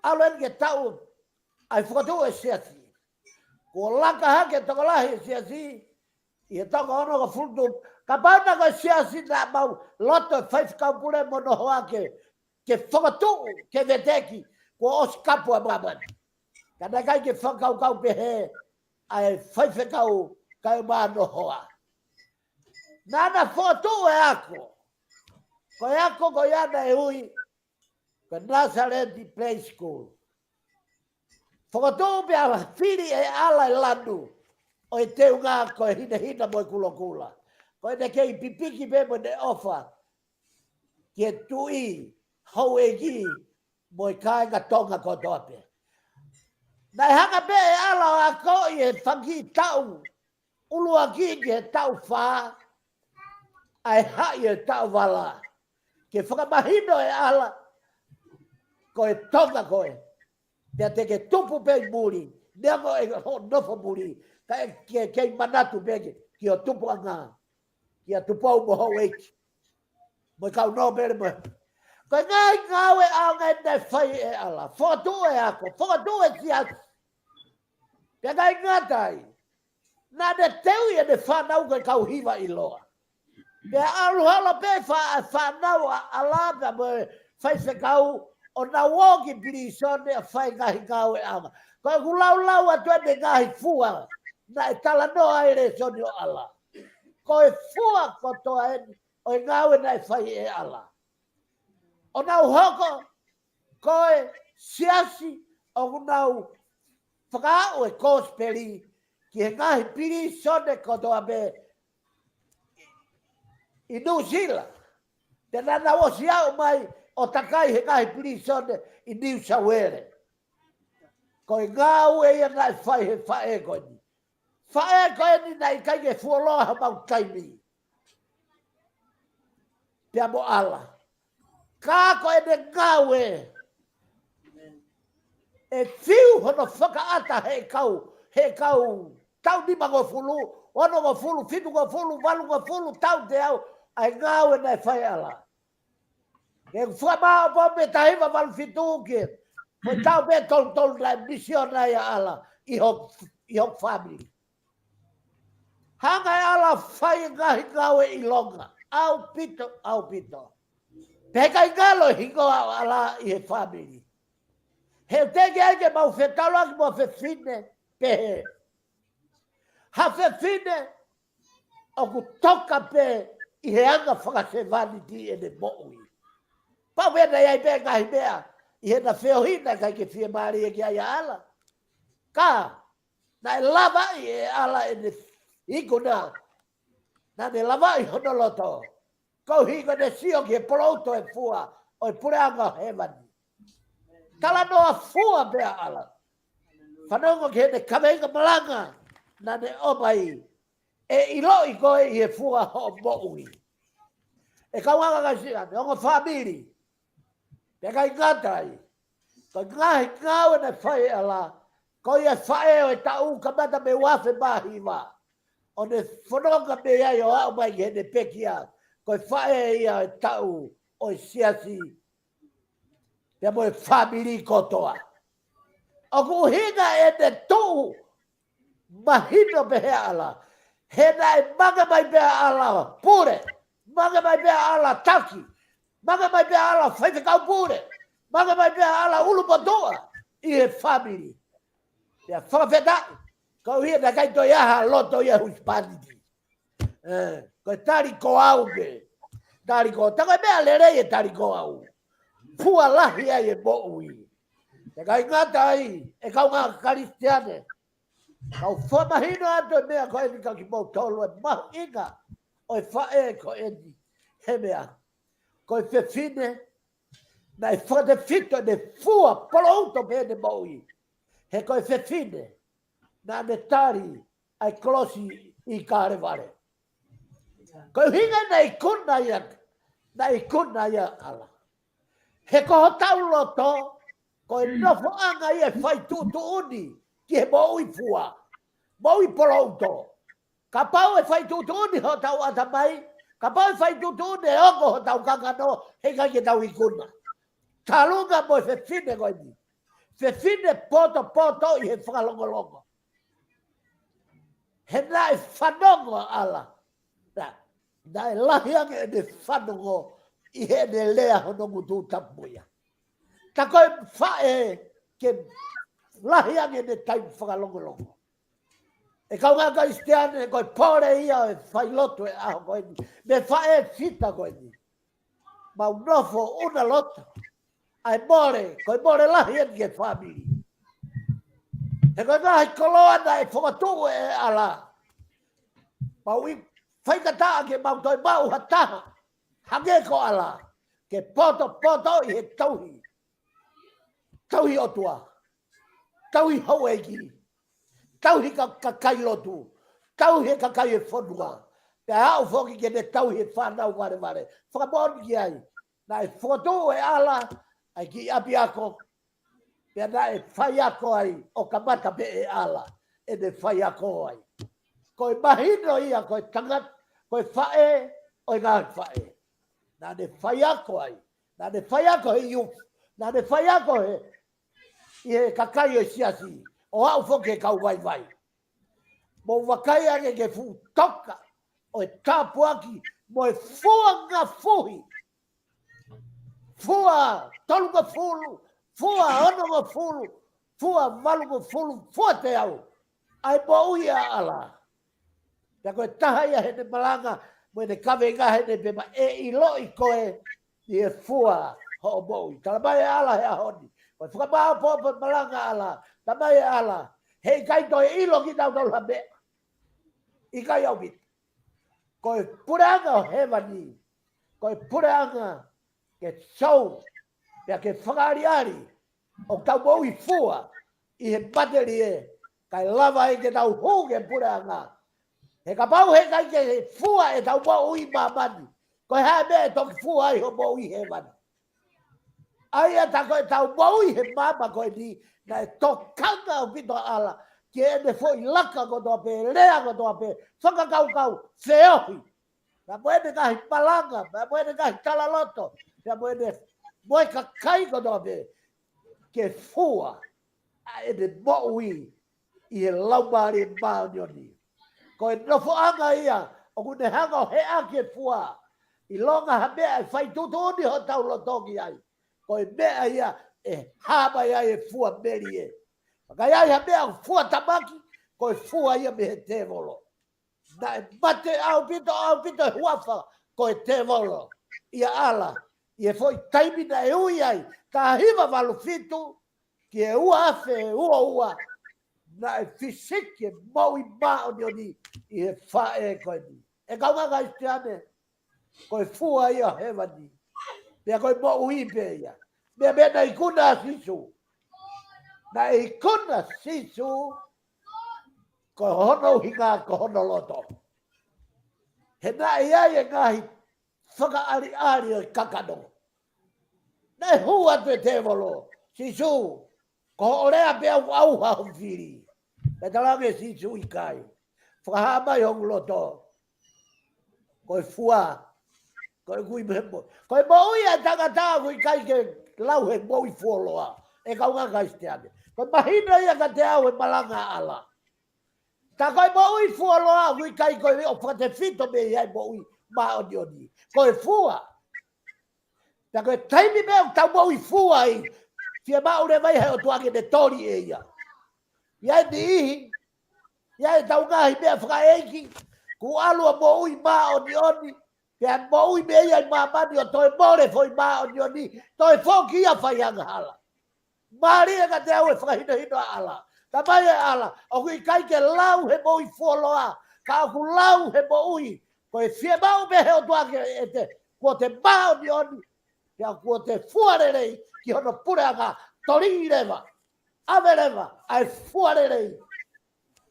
alo en ke tau ai whakatu e siasi. Ko laka hake tokolahi e siasi, i e toka ono ka fultu, ka pauna ko siasi na mau loto e whaifkau pule mono hoake, ke whakatu, ke veteki, ko os kapu a mamani. Kana kai ke whakau kau pehe, ai whaifkau kai mano hoa. Nana whakatu e ako, ko e ako ko iana e hui, ko Nazareth Play School. Whakatu pe a whiri e ala e landu, o e teu ngā ko e hina mo e kula. Ko e ne kei pipiki pe mo ne ofa, ki e tui hau e ki mo e kāinga tonga ko tope. Nai hanga pe e ala o a ko i e whangi tau, ulua ki e tau wha, ai hai e tau wala. Ke whakamahino e ala, ko e tonga ko e. Pea te ke tupu pe i muri, neango e ho nofo muri, ka e kei manatu peke, ki o tupu a ngā, ki a tupu au mo hau eiki. Mo i kau no pere mo. Ko e ngai ngawe au ngai nei whai e ala, whakatu e ako, whakatu e siasi. Pea ngai ngatai, nā ne teu i e ne whanau ko e kau hiva i loa. Pea aluhala pe whanau a lāpea mo e whai se kau, o na woki pirisone a whai ngahi ngau e anga. Ko e kulau a tuende ngahi fua, na e tala noa e re soni o ala. Ko e fua ko toa eni, o e ngau e na e whai e ala. O nau hoko, ko e siasi, o kunau whakao e kosperi, ki he ngahi pirisone ko toa me i New Zealand. Te nana o siau mai, o takai he ngahi pirisone i New South Wales. Ko i ngau e ia nai whai he whae ko ni. Whae ko ni nai kai ke fuoloha mau taimi. Pea mo ala. Ka ko e ne ngau e. E fiu hono whakaata he kau, tau ni mango fulu, ono go fulu, fitu go fulu, walu go fulu, tau te au, ai ngau e nai whae ala. E whamao po me tahiwa walu fitu ke. Mo tau me tol la misiona ya ala i hok family. Hanga e ala whai ngahi ngawe i longa. Au pito. Peka i ngalo hingo ala i he family. He teke aike mau whetalo ki mo whewhine pehe. Ha whewhine o ku toka pe i he anga whakasewani di e ne moui. Pa wena iai pe ngahi mea, i he na wheohina kai ke whie maari e ki ai ala. Ka, na e lava i e ala e ne ikuna, na ne lava i honoloto. Kau hiko ne sio ki e poloto e fua, o e pureanga hewani. Tala noa fua pea ala. Whanongo ki he ne kaweinga malanga, na ne omai, e ilo i koe i e fua ho moui. E kauanga kasi ane, ongo family, pe kai ngatai, ko ngahi ngau na whae ala, ko ia whae o e tau kamata me wafe mahiwa, o ne whanonga me ai o au mai he ne pekia, ko whae ia e tau o e siasi, pe mo e family kotoa. O ku hinga e ne tuu, mahino pe he ala, he na e manga mai pe ala pure, manga mai pe ala taki, manga mai pe ala whaifekau pure, manga mai pe ala ulupotoa, i he family. Ia whakawheta, kau hia na kai toi aha loto ia huspaniti. Ko tari ko au ke, tari ko, taka mea lere e tari ko au. Pua lahi ai e moui. E kai ngata ai, e kau ngā karistiane. Kau whamahino ato e mea ko eni ka ki mau tolu e mahu inga. O e whae ko eni, he mea. Ko e whewhine, na e whakatewhito ne fua polouto pe ne moui. He ko e whewhine, na ne tari ai klosi i karevare. Ko hinga na i kuna ia ala. He ko tau loto, ko e nofo anga ia fai tu uni ki he mo ui fua mo ui polouto ka pau e fai tu uni ho tau ata mai ka pau e fai tu uni e ongo ho tau kakano he kai ke tau ikuna talunga mo e fine ko ni fine poto i he whakalongolongo he na e whanongo ala na e lahiange e ne whanongo i he ne lea honongu tū tapuia. Ta koe whae ke lahiange ne taim whakalongolongo. E kau ngā kai steane koe pōre ia e whailoto e aho koe ni. Me whae fita koe ni. Mau nofo una loto. Ai more, koe more lahiange ke whamiri. E koe ngahi koloana e whakatū e ala. Mau i whaikataa ke mau toi mau hataha. Hange ko ala. Ke poto i he tauhi. Tauhi otua. Tauhi hauegi. Tauhi ka kai lotu. Tauhi ka kai e whanua. Te hau whoki ke ne tauhi e whanau ware. Whakamoni ki ai. Na e whakatū e ala. Ai ki api ako. Pea na e whai ako ai. O ka mata pe e ala. E ne whai ako ai. Koe mahino ia, koe tangat, koe whae, oi ngāi whae. Nā ne whai ako ai, nā ne whai ako he iuf, nā ne whai ako he, i he kakai o siasi, o au whoke kau vai. Mo wakai ake ke fu toka, o e tāpuaki, mo e fua ngā fuhi. Fua tolunga fulu, fua hononga fulu, fua malunga fulu, fua te au. Ai mo uia ala. Pea koe taha ia he ne malanga, mo ne kawe ngā he ne pema e i lo i koe, i e fua ho o moui. Tala mai e ala he ahoni. Koe whakamāo pōpa malanga ala, ta mai e ala. Hei kai toi ilo ki tau tau hame. I kai au mit. Koe pureanga o hewani. Koe pureanga ke sau, pea ke whakariari, o tau moui fua, i he bateri e, kai lava e ke tau hūge pureanga. He ka pau he kai ke fua e tau mo ui mamani. Koe hae me e toki fua i ho mo ui he mani. Aia ta koe tau mo ui he mama koe ni, na e tokanga o pito ala, ki e ne fo i laka ko toa pe, lea ko toa pe, whaka kau, feohi. Na mo ene kahi palanga, na mo ene kahi talaloto, na mo ene moe ka kai ko toa pe, ke fua, a ene mo ui, i he laumari maonioni. Koe nofo anga ia, o kune hanga o he ake fua. I longa ha mea e whai tutuni ho tau lotongi ai. Koe mea ia e hama ia e fua meri e. Kai ai ha mea fua tamaki, koe fua ia me he te volo. Na e mate au pito e huafa, koe te volo. Ia ala, i e foi taimina e ui ai, ka hiva walu fitu, ki e ua afe, ua. Na e fisike mau i mao ni i he whae koe ni. E kaunga kai steane, koe fua ia hewa ni. Mea koe mo ui pe ia. Mea na ikuna sisu. Na ikuna sisu, koe hono hinga ko hono loto. He na ia e ngahi whaka ari o i kakano. Na e hua te te volo, sisu, ko orea pe au hau whiri. E talange sisu i kai. Whakahama i hongu loto. Koe fua. Koe kui mehemo. Koe moui a tangata kui kai ke lau he moui fuoloa. E kaunga kai steane. Koe mahina ia ka te au e malanga ala. Ta koe moui fuoloa kui kai koe o whakate fito me iai moui maoni oni. Koe fua. Ta koe taimi mea tau moui fua i. Fia maure vai hei o tuake ne tori e ia. Iai ni ihi. Iai tau ngahi mea whakaeki. Ku alua mo ui maoni oni. Pea mo ui mea iai mamani o toi more foi maoni oni. Toi foki ia whai hanga hala. Maria ka te au e whakahino ala. Ta mai e ala. O kui kai ke lau he mo ui fuoloa. Ka aku lau he mo ui. Koe fia mau me he o tuake e te. Kua te maoni oni. Pea kua te fuarerei. Ki hono pureanga tori rewa. Ave rewa. Ai fuarerei.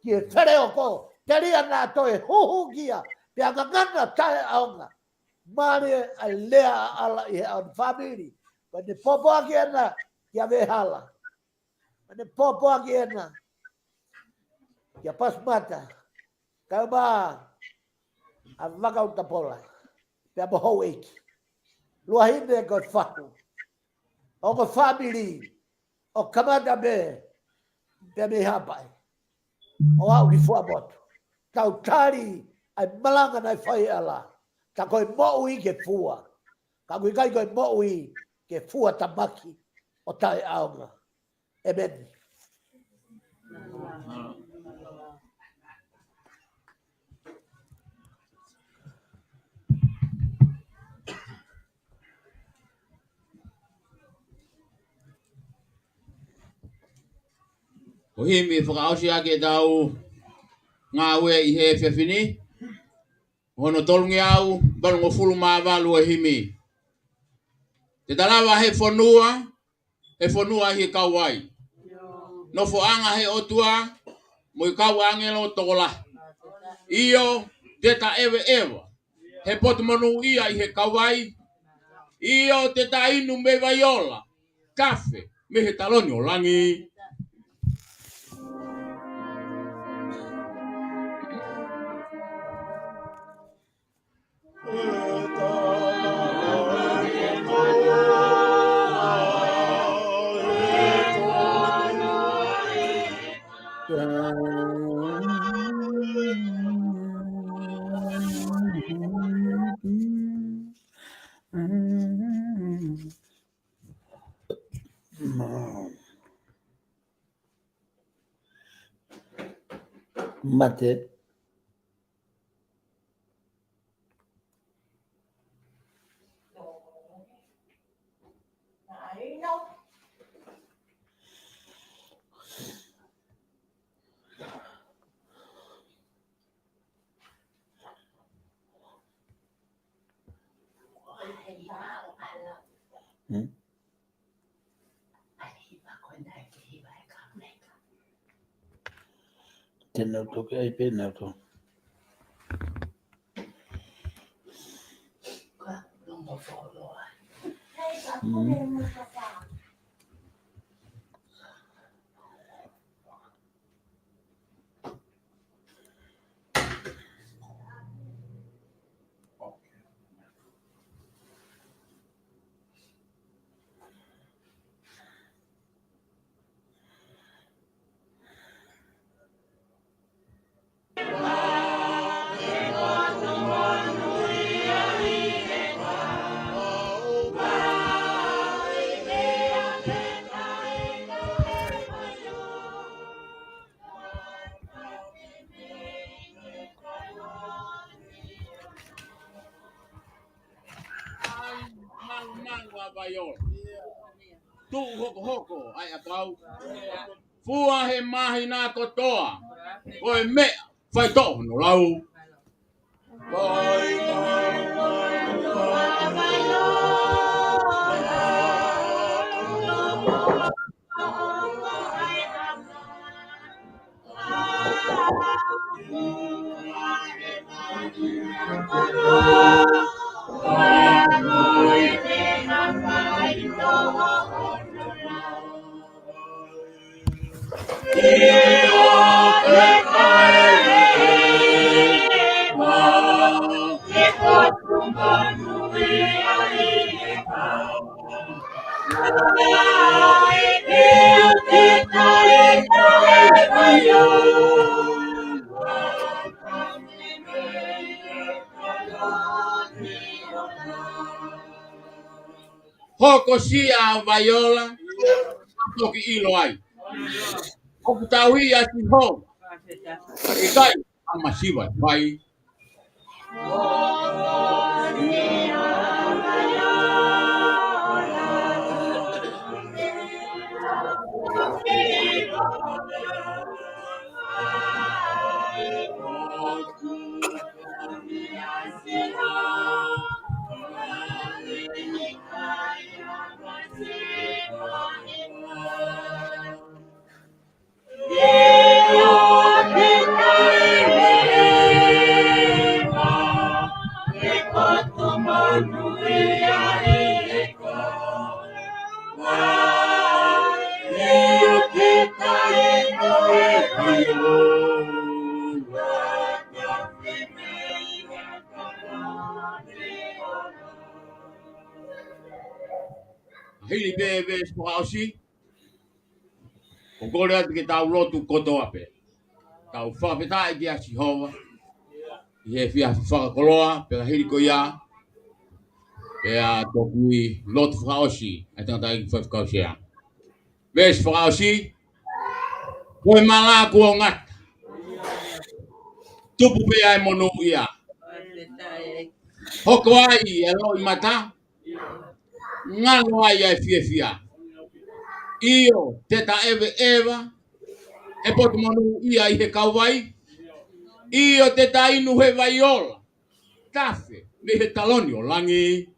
Ki e where o ko. Te ria nā toi huhugia. Pea ngangana tae aonga. Mare ai lea ala i he on family. Koe te popo aki ana. kia vehala. Ane popo aki ena. Kia pas mata. Kau ba a waka utapola. Pea bohou eiki. Lua hinde ko whaku. O ko family. O kamata be. Pea me hapai. O au ni fua motu. Tau tari ai malanga nai whai ala. Ta koe mo'ui ke fua. Ka kui kai koe mo'ui ke fua tamaki o tae aonga. Amen. O himi whakaosi ake tau ngā ue I he whiawhini. Hono tolungi au, balungo fulu māwalu o himi. Te talawa he whanua hi kauai. No fo anga he otua, mo I kau angelo tokola. Iyo, teta ewa. He potu manu ia I he kauai. Iyo, teta inu me vaiola. Kafe, me he taloni o langi. Mate. Tena toke ai pena to. Tu hoko ai akau. Fua he mahi nā kotoa. Koe mea, whai tohu no lau. Hoko sia vaiola. Toki ilo ai. Hoku tauhi a si ho. Ikai amasiwa vai. Hili bebe spausi. Kogole ati ke tau lotu koto ape. Tau whawhetai ki a Sihova. I he whia whakakoloa, pera hili ko ia. E a tokui lotu whakaosi. Ai tangata i whakausi a. Ves whakaosi. Koe mala kua ngata. Tupu pe ai monu ia. Hoko ai e lo i mata. Ngalo ai ai fia fia. Io te ta eve eva. E potu monu ia i he kauwai. Io te ta inu he vaiola. Tafe. Me he taloni o langi.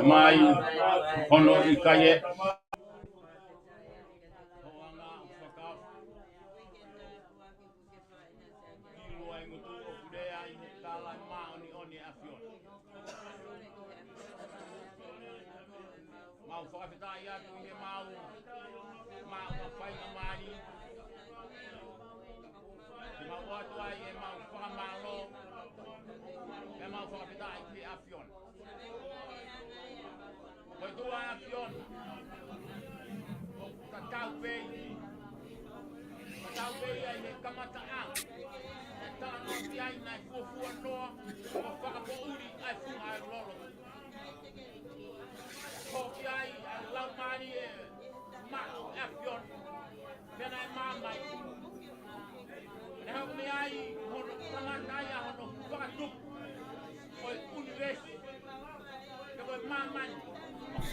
Mai kono i kaye. Mau whakawhitai atu i he mau whai mamani. Te mau atu ai e mau whakamalo. E mau whakawhitai ki awhion. Koe tua awhion. Ka tau pei. Ka tau pei ai he kamata ang. E tāno ki ai nai fuafua noa. O whakapouri ai funga ai lolo. Koki ai lau mani e mako awhion. Pena e mamai. E hau me ai hono kamata ai a hono whakatupu. Koe universi. Te koe mamai.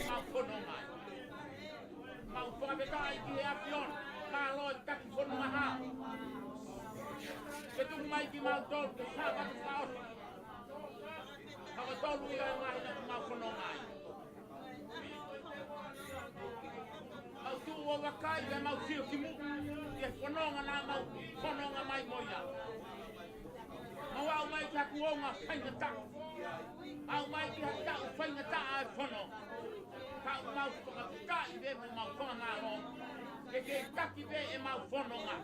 Mau kono mai. Mau whakawhetai ki he awhion. Ka loi taki kono maha. Ke tuku mai ki mau tolu ke whakatu whaosi. Hawa tolu i ai mahi na mau kono mai. Mau tu o wakai e mau sio ki mu. Ke whanonga na mau whanonga mai moia. Mau au mai ki haku onga whainga tau. Au mai ki haku tau whainga tau ai whanonga. Kau mau whakawhitai ve mo mau whangaro. Ke taki ve e mau whanonga.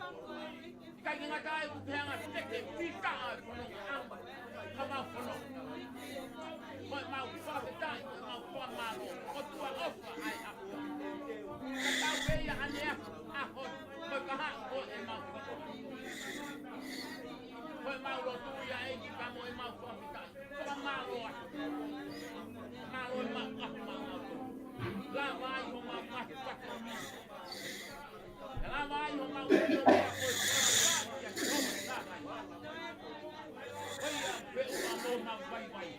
Kai ki ngata ai ku te hanga teke whita ai whanonga amba. Ka mau whanonga. Koe mau whakawhitai e mau whangaro. O tua ofa ai aku. Ka tau ve ia ane ako. Koe ka hako e mau whanonga. Koe mau rotu ia e ki kamo e mau whakawhitai. Koe mau roa. Mau e mau aku mau rotu. La vai ho mau mati pati. La vai ho mau rotu ia koe whakawhitai. Ia koma tātai. Oia pe uma mo mau vai vai.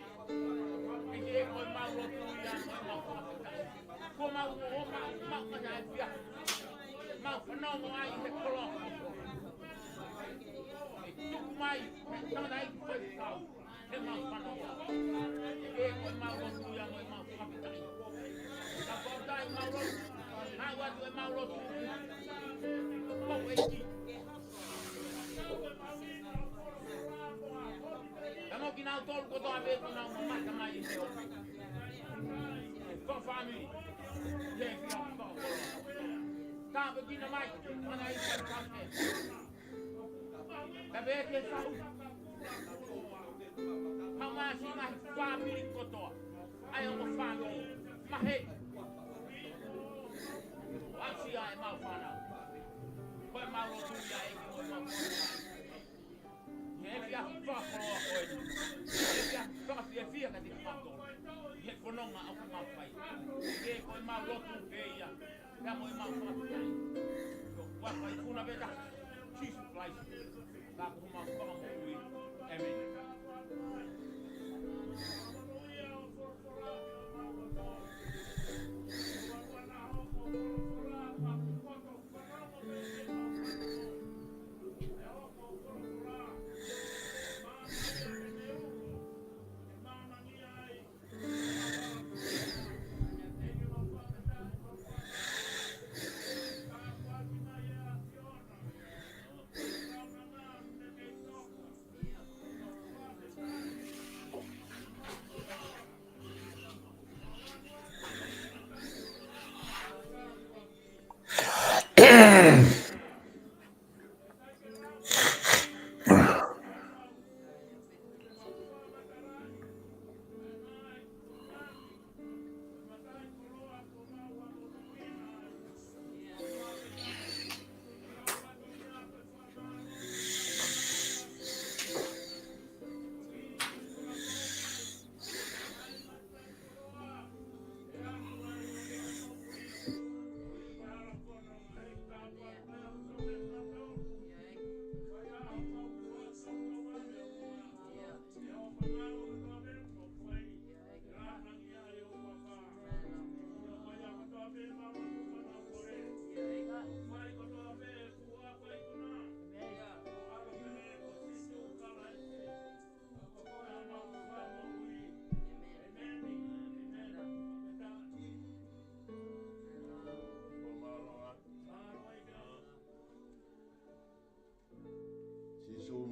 Eke e koe mau rotu ia koe mau whakawhitai. Ko mau o mau mana e pia. Mau whanongo ai he kolong. E tuku mai, me tangata i koe kau. He mau whanongo. Eke e koe mau rotu ia koe mau whakawhitai. Ka whakawhitai mau rotu. Hau atu e mau rotu. Mau e ki. Kamo ki nau tolu koto a vetu nau mamata mai i te opi. Ko family. Ye ki au ko. Tāpe kina mai, mana i te kape. Ka ve ke sau. Hau maa si mai family kotoa. Ai o family. Mahe. Wasi ai mau whanau. Koe mau rotu ia e ki koe mau whanau. Ye fi a whakoroa koe. Ye fi a whakawhia fia ka te whakoroa. whanonga au mawhai. Ke koe mau lotu veia. Pea koe mau whakatai. Whai kuna veta. Jesus Christ. Ka ko mau whakamui. Amen.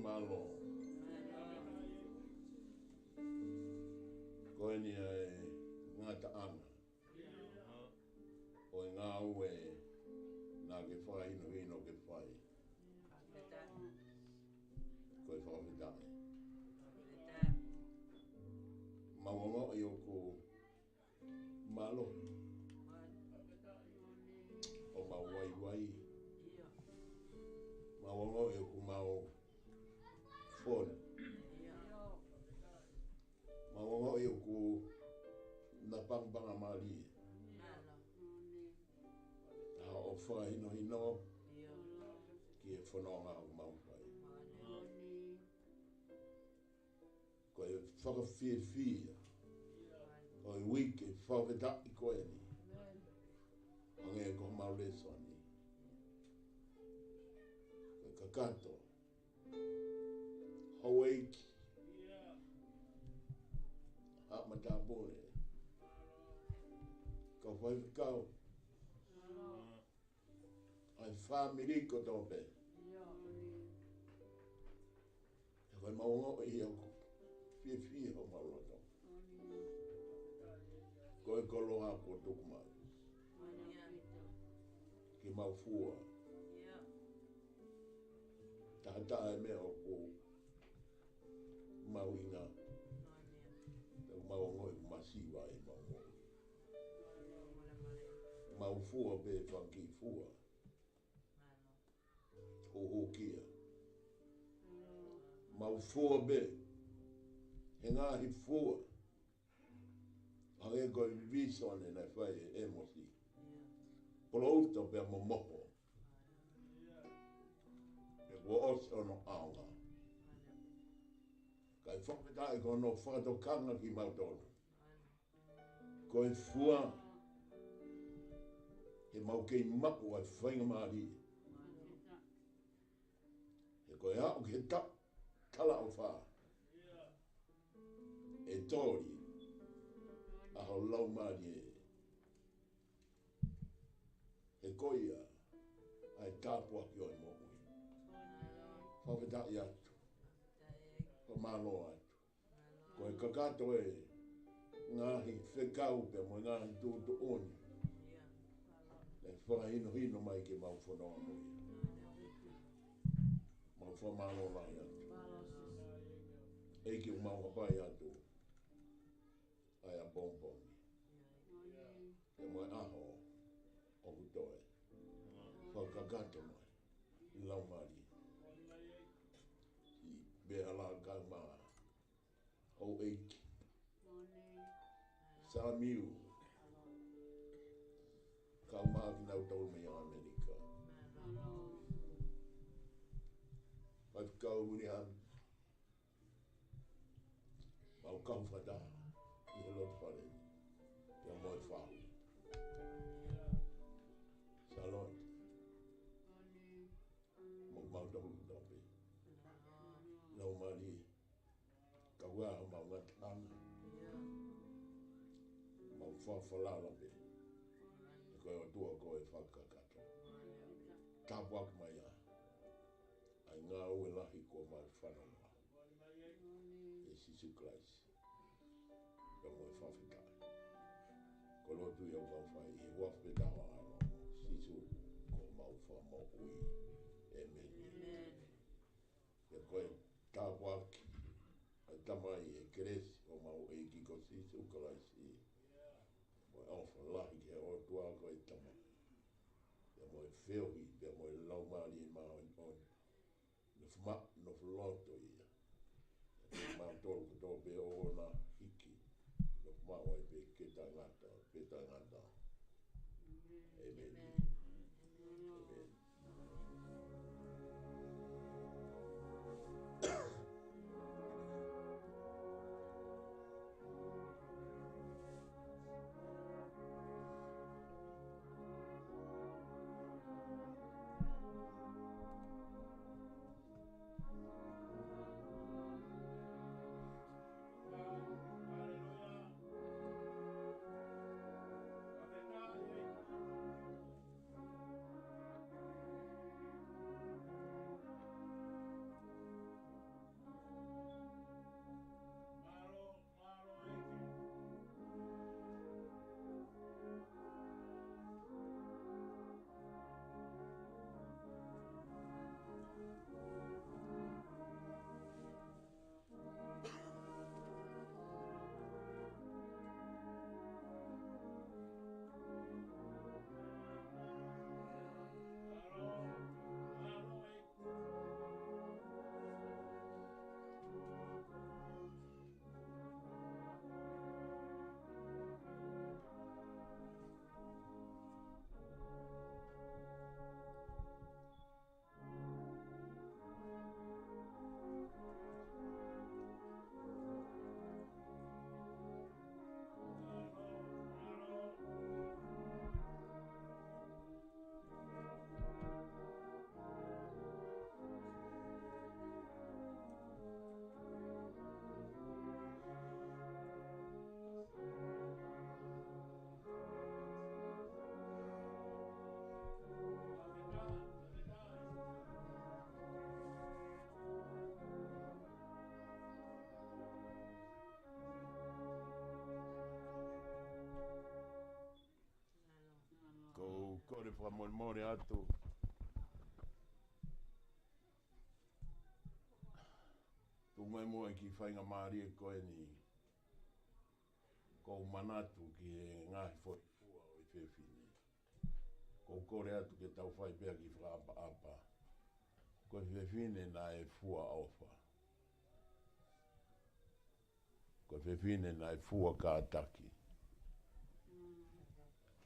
Malo. Koe ni ngā taanga. O ngā ue nā ke whai ino ke whai. Koe whawhitai. Mawanga i o ko malo. O mawai. Mawanga i o ko mau phone. Mawanga i o ko na pangpanga mali. Ha o whai ino ki e whanonga o mawhai. Koe whakawhia. Koe wiki whawhetaki koe ni. Ange ko maureso ni. Koe kakato. Hawaiki. Matapore. Ko whai kau. Ai family ko tope. Koe maunga o i au fie o mauroto. Koe koloha ko tukumai. Ki maufua. Tata e me o ko mauinga. Maunga i masiwa e maunga. Maufua be whaki fua. Hohokia. Maufua be. He ngāhi fua. Hange koe visone na whai e mosi. Polo pe momoho. E ko oso no aunga. Kai whakatai ko no whakatokanga ki mautonu. Koe fua. He mau kei maku ai whainga maari. He koe hao ki he tala o wha. E tori. Aho lau maari e. He koia. Ai tāpua ki oi mohui. Whakatai atu. Ko malo atu. Koe kakato e. Ngahi whekau pe mo ngahi tūtu oni. E whakahino mai ke mau whanonga moi. Mau whamalo lai atu. Eiki o mau hapai atu. Ai a bonboni. E moe aho. O kutoe. Whakakato mai. I lau mari. I beha la kau maa. O eiki. Samiu. Kau maa ki nau tau me Amerika. Pai kau uni han. Mau kau whata. I he lot whare. Pia moe whahu. Saloi. Mau tau tope. Nau mari. Kau wā mau ngatanga. Mau whawhalala pe. Koe o tua koe whakakato. Tāpuak mai a. Ai ngā ue lahi ko mai whanonga. E Sisu Christ. Ka moe whawhitai. Ko lotu iau whawhai. E whawhetawa aro. Sisu ko mau whamo ui. Amen. E koe tāpuak. Ai tamai e keresi o mau e kiko Sisu Christ. Alfa lahi ke o tua koe tama. Pia moe whiohi, pia moe laumari e maa on. No wholoto ia. Pia maa tolu kuto pe o na hiki. No maa wai pe keta ngata, peta ngata. Amen. Amen. Kore whamore atu. Tu mai mua ki whainga maari e koe ni. Kou manatu ki e ngahi fwoi fua o i whewhine. Kou kore atu ke tau whai pia ki whaapa apa. Koe whewhine na e fua ofa. Koe whewhine na e fua ka ataki.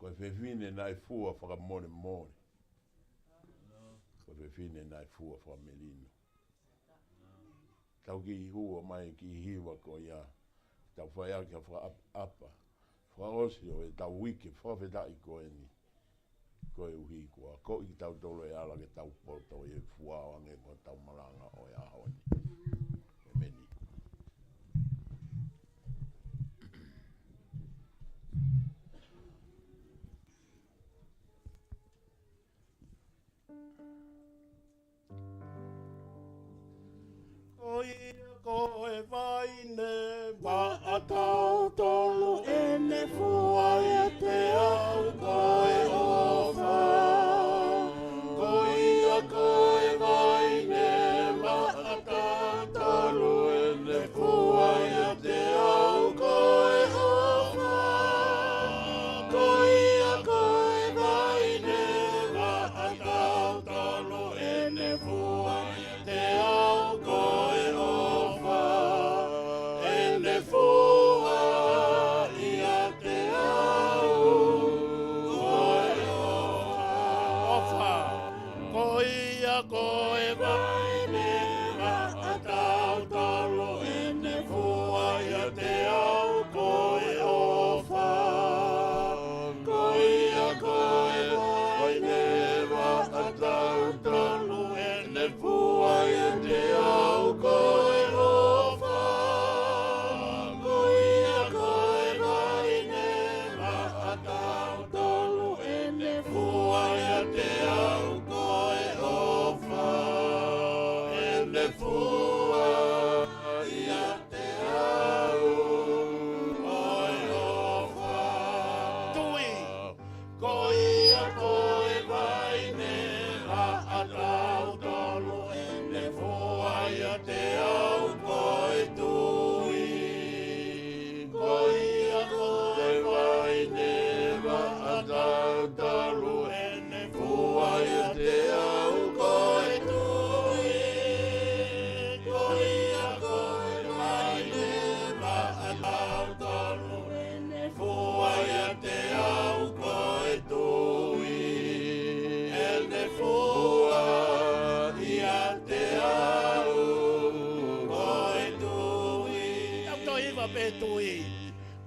Koe whewhine na e fua whaka more more. Koe whewhine na e fua whaka melino. Tau ki hua mai ki hiwa ko ia. Tau whaiake whaka apa. Whaka osio e tau wiki whawhetai koe ni. Koe uhi kua. Ko i tau tolo e ala ke tau poto e fua wange ko tau maranga o e ahoni. E meni. Koe vaine wa atau tolu ene fua e te au koe ofa. Koe vaine wa atau tolu ene fua e te au koe ofa. Koe vaine wa atau tolu ene fua e te au koe ofa. Fua ia iwa petui.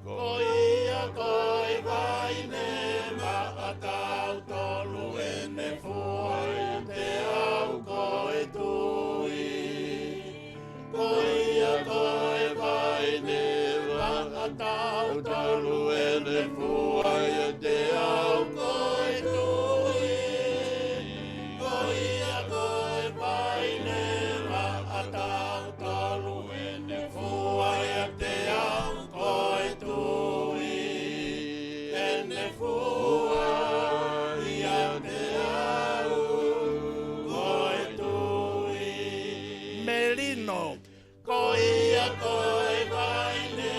Ko ia koe vaine ma atau tolu ene fua te au koe tui. Ko ia koe vaine ma atau tolu ene fua te au koe tui. Ko ia koe vaine ma atau tolu ene fua te au koe tui. Ene fua ia te au koe tui. Melino, ko ia koe vaine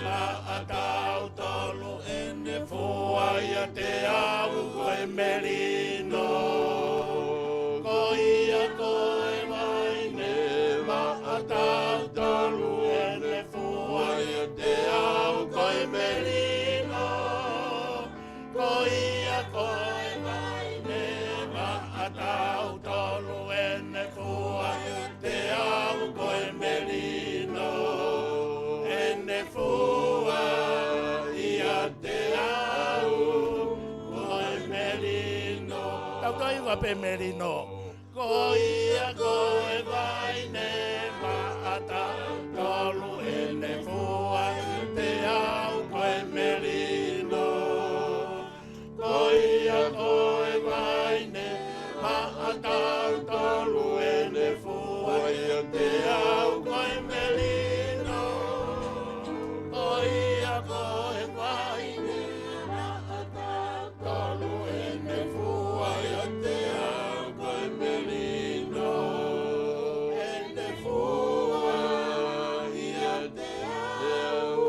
ma atau tolu ene fua ia te au koe melino. Ko ia koe vaine ma atau tolu ene fua ia te au koe melino. Ko ia koe vaine ma atau tolu ene fua ia te au koe melino. Ene fua ia te au koe melino. Tau kai wa pe melino. Ko ia koe vaine ma atau tolu ene fua ia te au koe melino. Ko ia koe vaine ma atau tolu ene fua ia te au koe melino. Ko ia koe vaine ma atau tolu ene fua ia te au koe melino. Ene fua ia te au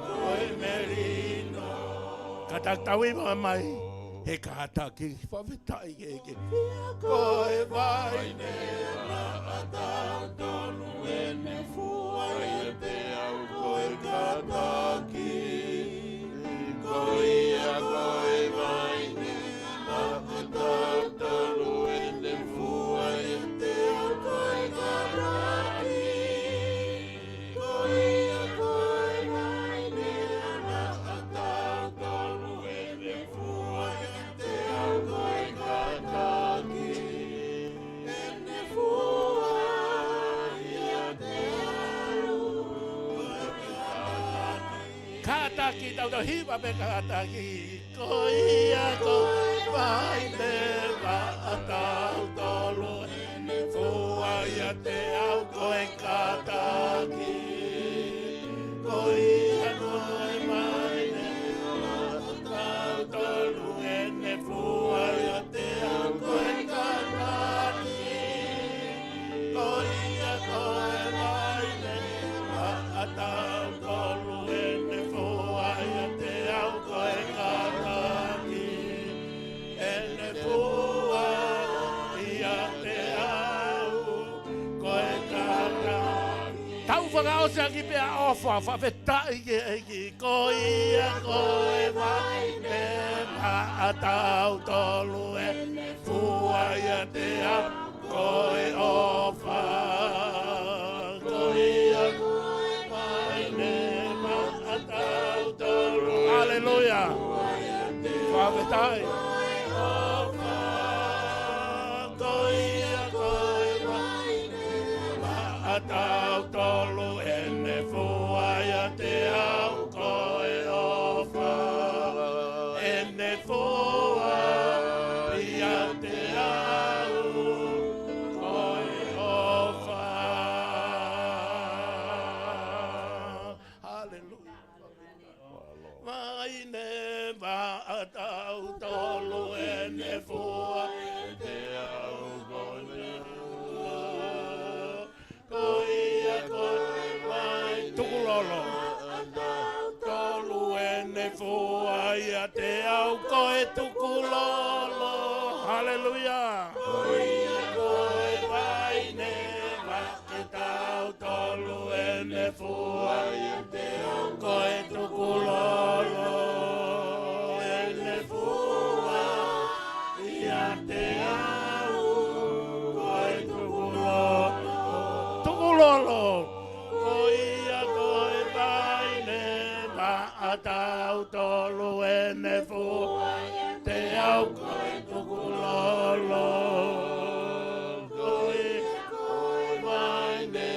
koe melino. Kataktawi mai he kataki whawhetai eke. Koe vaine ma atau tolu ene fua ia te au koe kataki. Ko ia koe vaine ma atau tolu ene fua ia te au koe kataki. Ko ia koe vaine ma atau tolu ene fua ia te au koe kataki. Ene fua ia te au koe kataki. Kataki tau tau hiwa me kataki. Ko ia koe vaine ma atau tolu ene fua ia te au koe kataki. Ko ia koe vaine ma atau tolu ene fua ia te au koe kataki. Ko ia koe vaine ma atau tolu ene fua ia te au koe kataki. Ene fua ia te au koe kataki. Tau whakaosa ki pia ofa, whawhetai eki. Ko ia koe vaine ma atau tolu ene fua ia te au koe ofa. Ko ia koe vaine ma atau tolu. Hallelujah. Whawhetai. Ofa. Ko ia koe vaine ma atau tolu ene fua ia te au koe ofa. Ene fua ia te au koe ofa. Hallelujah. Vaine va atau tolu ene fua te au koe ko ia koe vaine tukulolo tolu ene fua ia te au koe tukulolo. Hallelujah. Ko ia koe vaine va tau tolu ene fua ia te au koe tukulolo. Ene fua ia te au koe tukulolo. Tukulolo. Ko ia koe vaine au tolu ene fua te au koe tuku lolo. Koe mai ne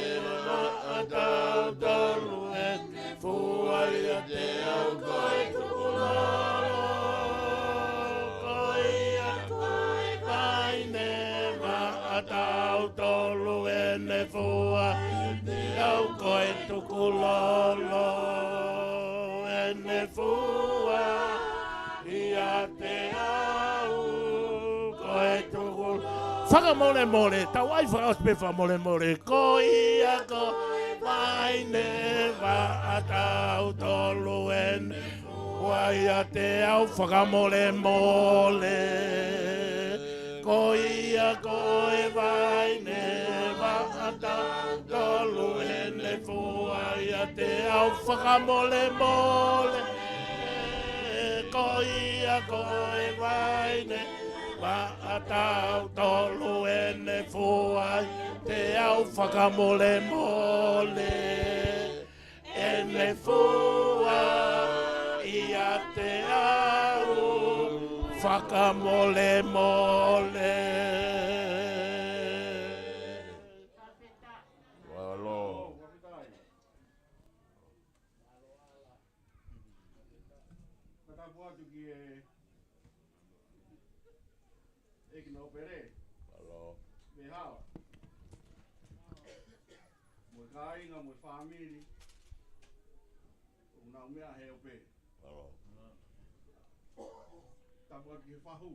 atau tolu ene fua ia te au koe tuku lolo. Koe mai ne atau tolu ene fua te au koe tuku lolo. Ene fua ia te au koe tuku. Whaka mole mole, tau ai whakaospefa mole mole. Ko ia ko mai ne wa atau tolu ene fua ia te au whaka mole mole. Ko ia ko e vai ne wa atau tolu ene fua ia te au whaka mole mole. Ko ia ko e vai ne wa atau tolu ene fua te au whaka mole mole. Ene fua ia te au whaka mole mole. Walo. Walo. Mui kainga, mui family. Una mea heo pe. Walo. Tapua ki he whahu.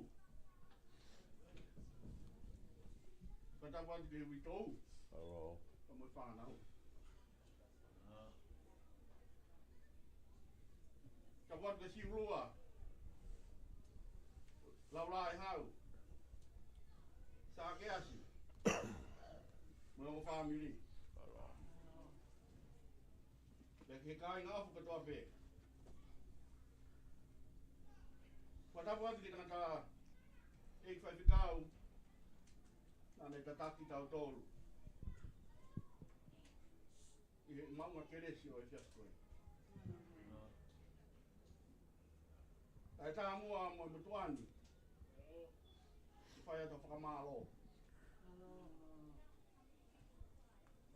Tapua ki he witou. Walo. Ka mui whanau. Tapua ki si rua. Laula e hau. Sa ke asi. Mui o family. He kainga afu katoa pe. Patapua ki tangata e whaifikau nane tataki tau tolu. I he maunga keresi o e fiaskoi. Tai tā mua mo i mutuani. I whai ata whakamālo.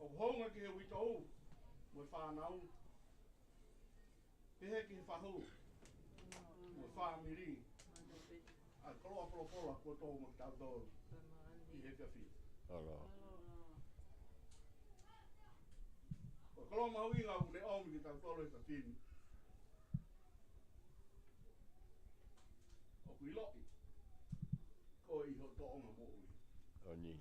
O honga ki he witou mo i whanau. Pehe ki he whahu. Mo i whamiri. A koloa polopola ko tō mo ki tau tōru. I he whiawhi. Walo. O koloa mauinga u le omi ki tau tōru e whiawhini. O kui loki. Ko i ho tōnga mo ui. Oni.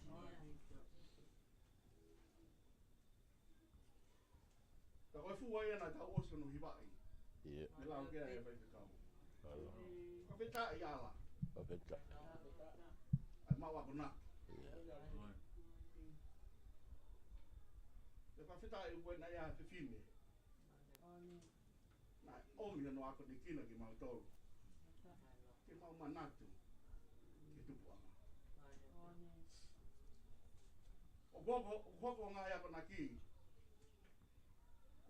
Ta koe fua ia na tau osu no hiwai. Ie. Me lau kea e whaifekau. Walo. Ka wheta i ala. Wapeta. Ai maua kona. Te whawheta e ue na ia te whine. Na omi no ako te kina ki mau tōru. Ke mau manatu. Ke tupu ama. O koko ngā ia kona ki.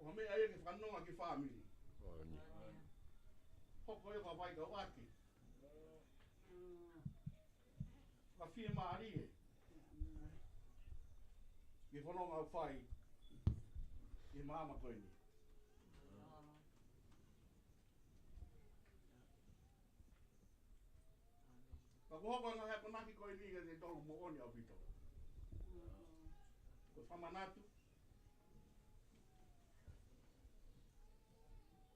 O me aia ke whanonga ki whamiri. Oni. Hoko e ka whai ka waki. Ka whia maari e. Ke whanonga au whai. Ke māma koini. Ka kuhoko ngā hea konaki koini e te tolu mo oni au pito. Ko whamanatu.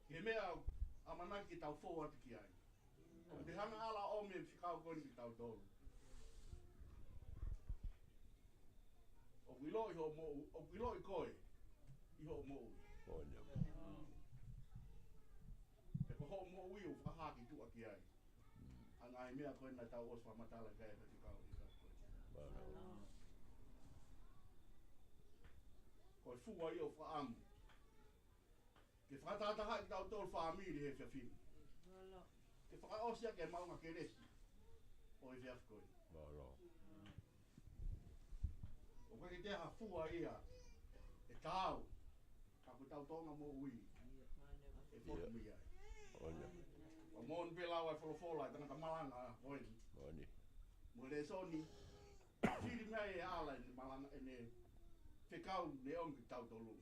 Ke mea a manaki tau fō atu ki ai. O te hana ala o me whikau koini ki tau tōru. O kuilo i ho mo, o kuilo i koe, i ho mo ui. Oni. E ko ho mo ui o whahaki tua ki ai. A ngai mea koe na tau os whamatala kai e whikau i tau koe. Walo. Koe fua i o whaamu. Ke whakatataha i tau tōru whaamiri he whiawhiri. Ke whakaosia ke maunga ke resi. O i whiawhkoi. Walo. O koe ki te ha fua ia. E tāu. Ka ku tau tonga mo ui. E whotu mi ai. Ona. O mon pela wa fola tanga malanga oi. Oni. Mole soni. Siri mai ala ni malanga ene. Fekau ne om tau tolu.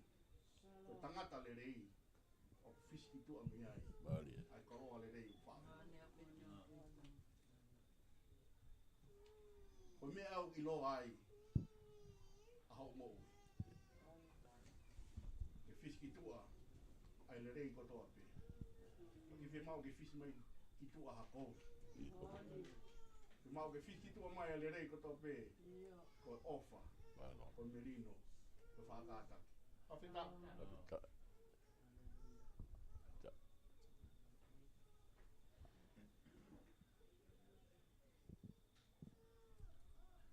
Ko tangata le rei. O fiski tu ami ai. Bali. Ai ko le rei fa. Ko me au I lo ai. A ho mo. Ke fiski tu ai le rei ko to ape. Ki fe mau ke fiski mai ki tu a ko. Ke mau ke fiski tu mai le rei ko to ape. Ko ofa. Balo. Ko merino. Ko fa kata. Afita. Ta.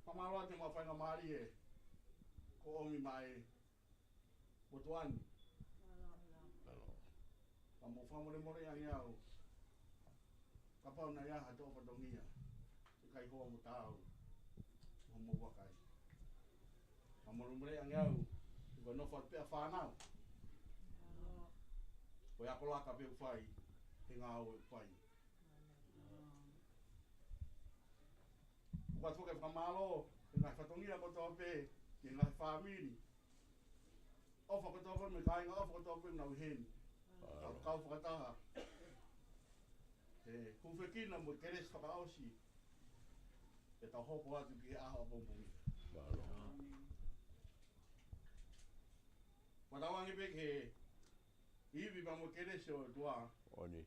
Pamalo te mo fa nga mari e. Ko omi mai. Ko tuani. Balo. Pamo fa mo le more yang yao. Kapau na ya ha to fa dongia. Kai ko mo tau. Mo wa kai. Pamo le more yang yao. Ko no fa pe fa na. Ko ya ko la ka pe fai. Te nga o fai. Ko tu ke fa malo. Nga fa dongia ko to pe. Nga family. Ofa ko to fa me kai nga ofa ko to pe na hen. Kau whakataha. Ku whekina mo keres whakaosi. E tau hopo atu ki aha pompongi. Balo. Watawangi pek he. Iwi pa mo keres o tua. Oni.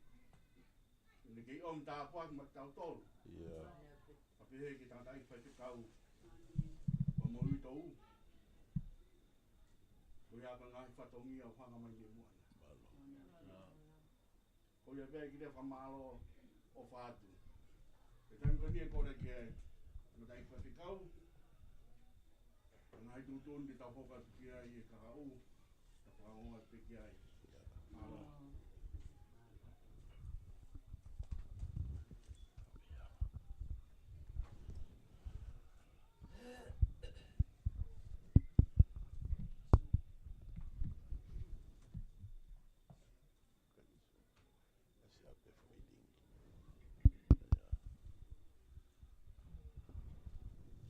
Ni kei om ta puak ma tau tolu. Ia. Api he ki tangata i whai te kau. Pa mo ui tau. Ko ia ka ngai whatongi au whanga mai ni muana. Balo. Ko ia pek ki te whamalo o whātu. E taim ka nia kore ki ai. Ano tai whai te kau. Ngai tutun di tau hoka ki ai e kakau. Ta whangonga te ki ai. Malo.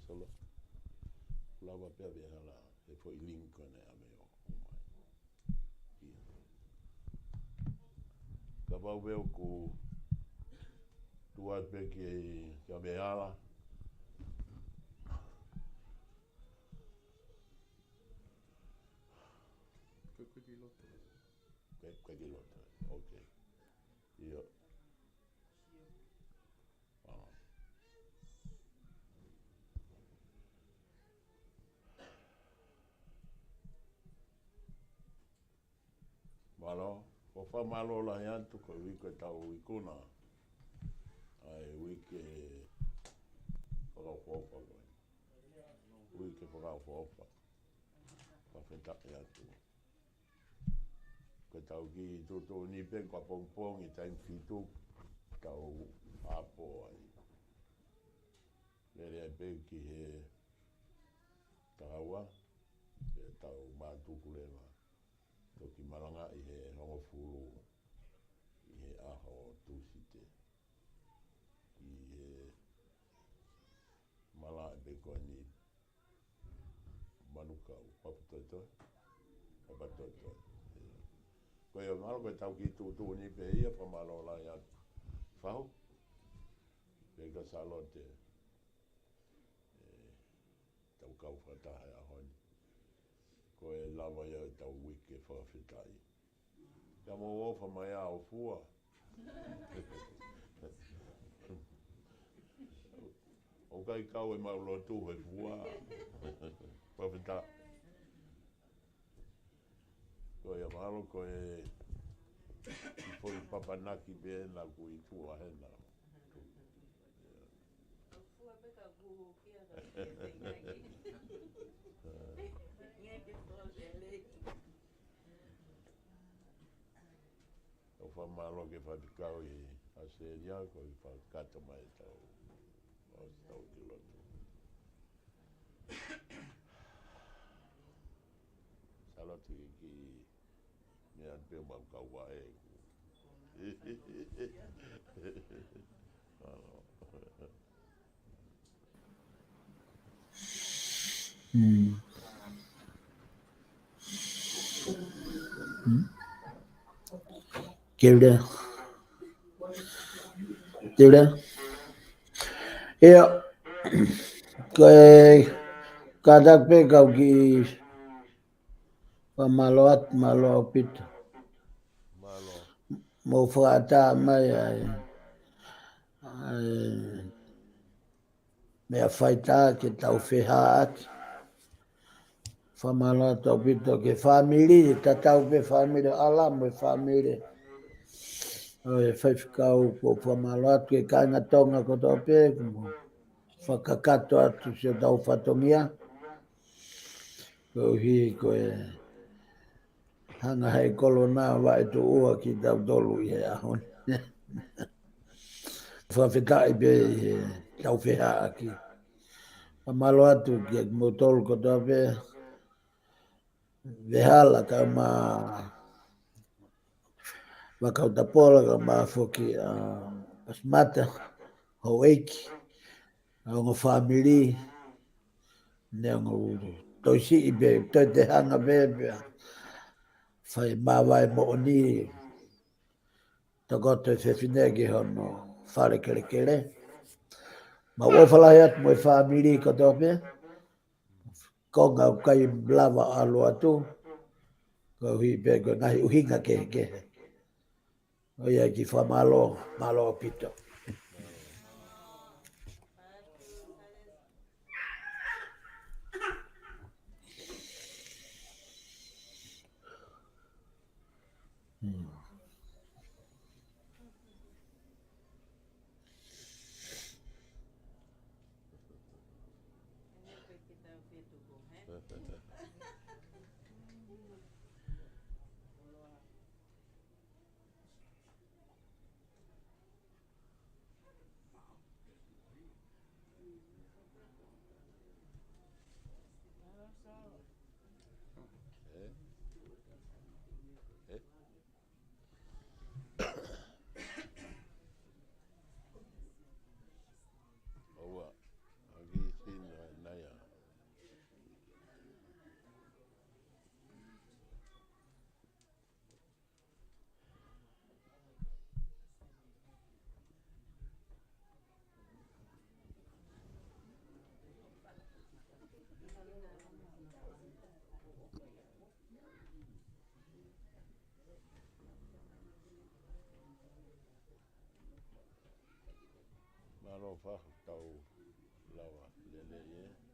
Solo. Lava pe via la e foi Lincoln e ame o. Ka vau veo ku tua pe ki ka beala. Ke lota. Okay. Io. Ah. Malo, o fa malo la yantu ko wiko tau wikuna. Ai wike whaka whopa koe. Wike whaka whopa. Ka whetake atu. Ko tau ki toto ni pen kwa pongpong I taim fitu. Tau apo ai. Lere ai pe ki he tahawa. E tau mātuku lewa. Toki malanga I he hongo furu. I he aho tūsite. I he mala e pe koe ni manukau. Papatoto. Papatoto. Koe o malo koe tau ki tūtū ni pe ia pa malo la ia. Whau. Pe ka salote. Tau kau whatahe a honi. Koe lava ia tau wike whawhitai. Ka mo ofa mai a o fua. O kai kau e mau lotu he fua. Whawhita. Koe a malo koe I foi papanaki be na kui tua hena. O fa malo ke fa kau I aseria ko I fa kata mai tau. O tau ki lotu. Salatu ki me at pe mau kau wa e. Kira, ya, kay kadak pe kau ki pamaloat malopit Malo. mo fata mai me faita ke tau fehat famaloat opito ke family tatau pe family alam pe family fai kau po famaloat ke kanga tonga ko tope fakakato atu se tau fatomia ko hi ko hanga hai kolona wa itu ua ki tau dolu i ahon fafetai be tau feha aki pamalo atu ki motol ko tope vehala ka ma kau tapola ka ma foki pasmata hoeki ang family nang toisi ibe te hanga bebe fai mawai mo ni tagoto se finegi hono fare kele ma wo fala yat mo family ko tope ko nga kai blava alo atu ko hi be go nai uhinga ke o ya ki fa malo pito Owa. Agi sin naya. Malo fa tau lawa lele ye.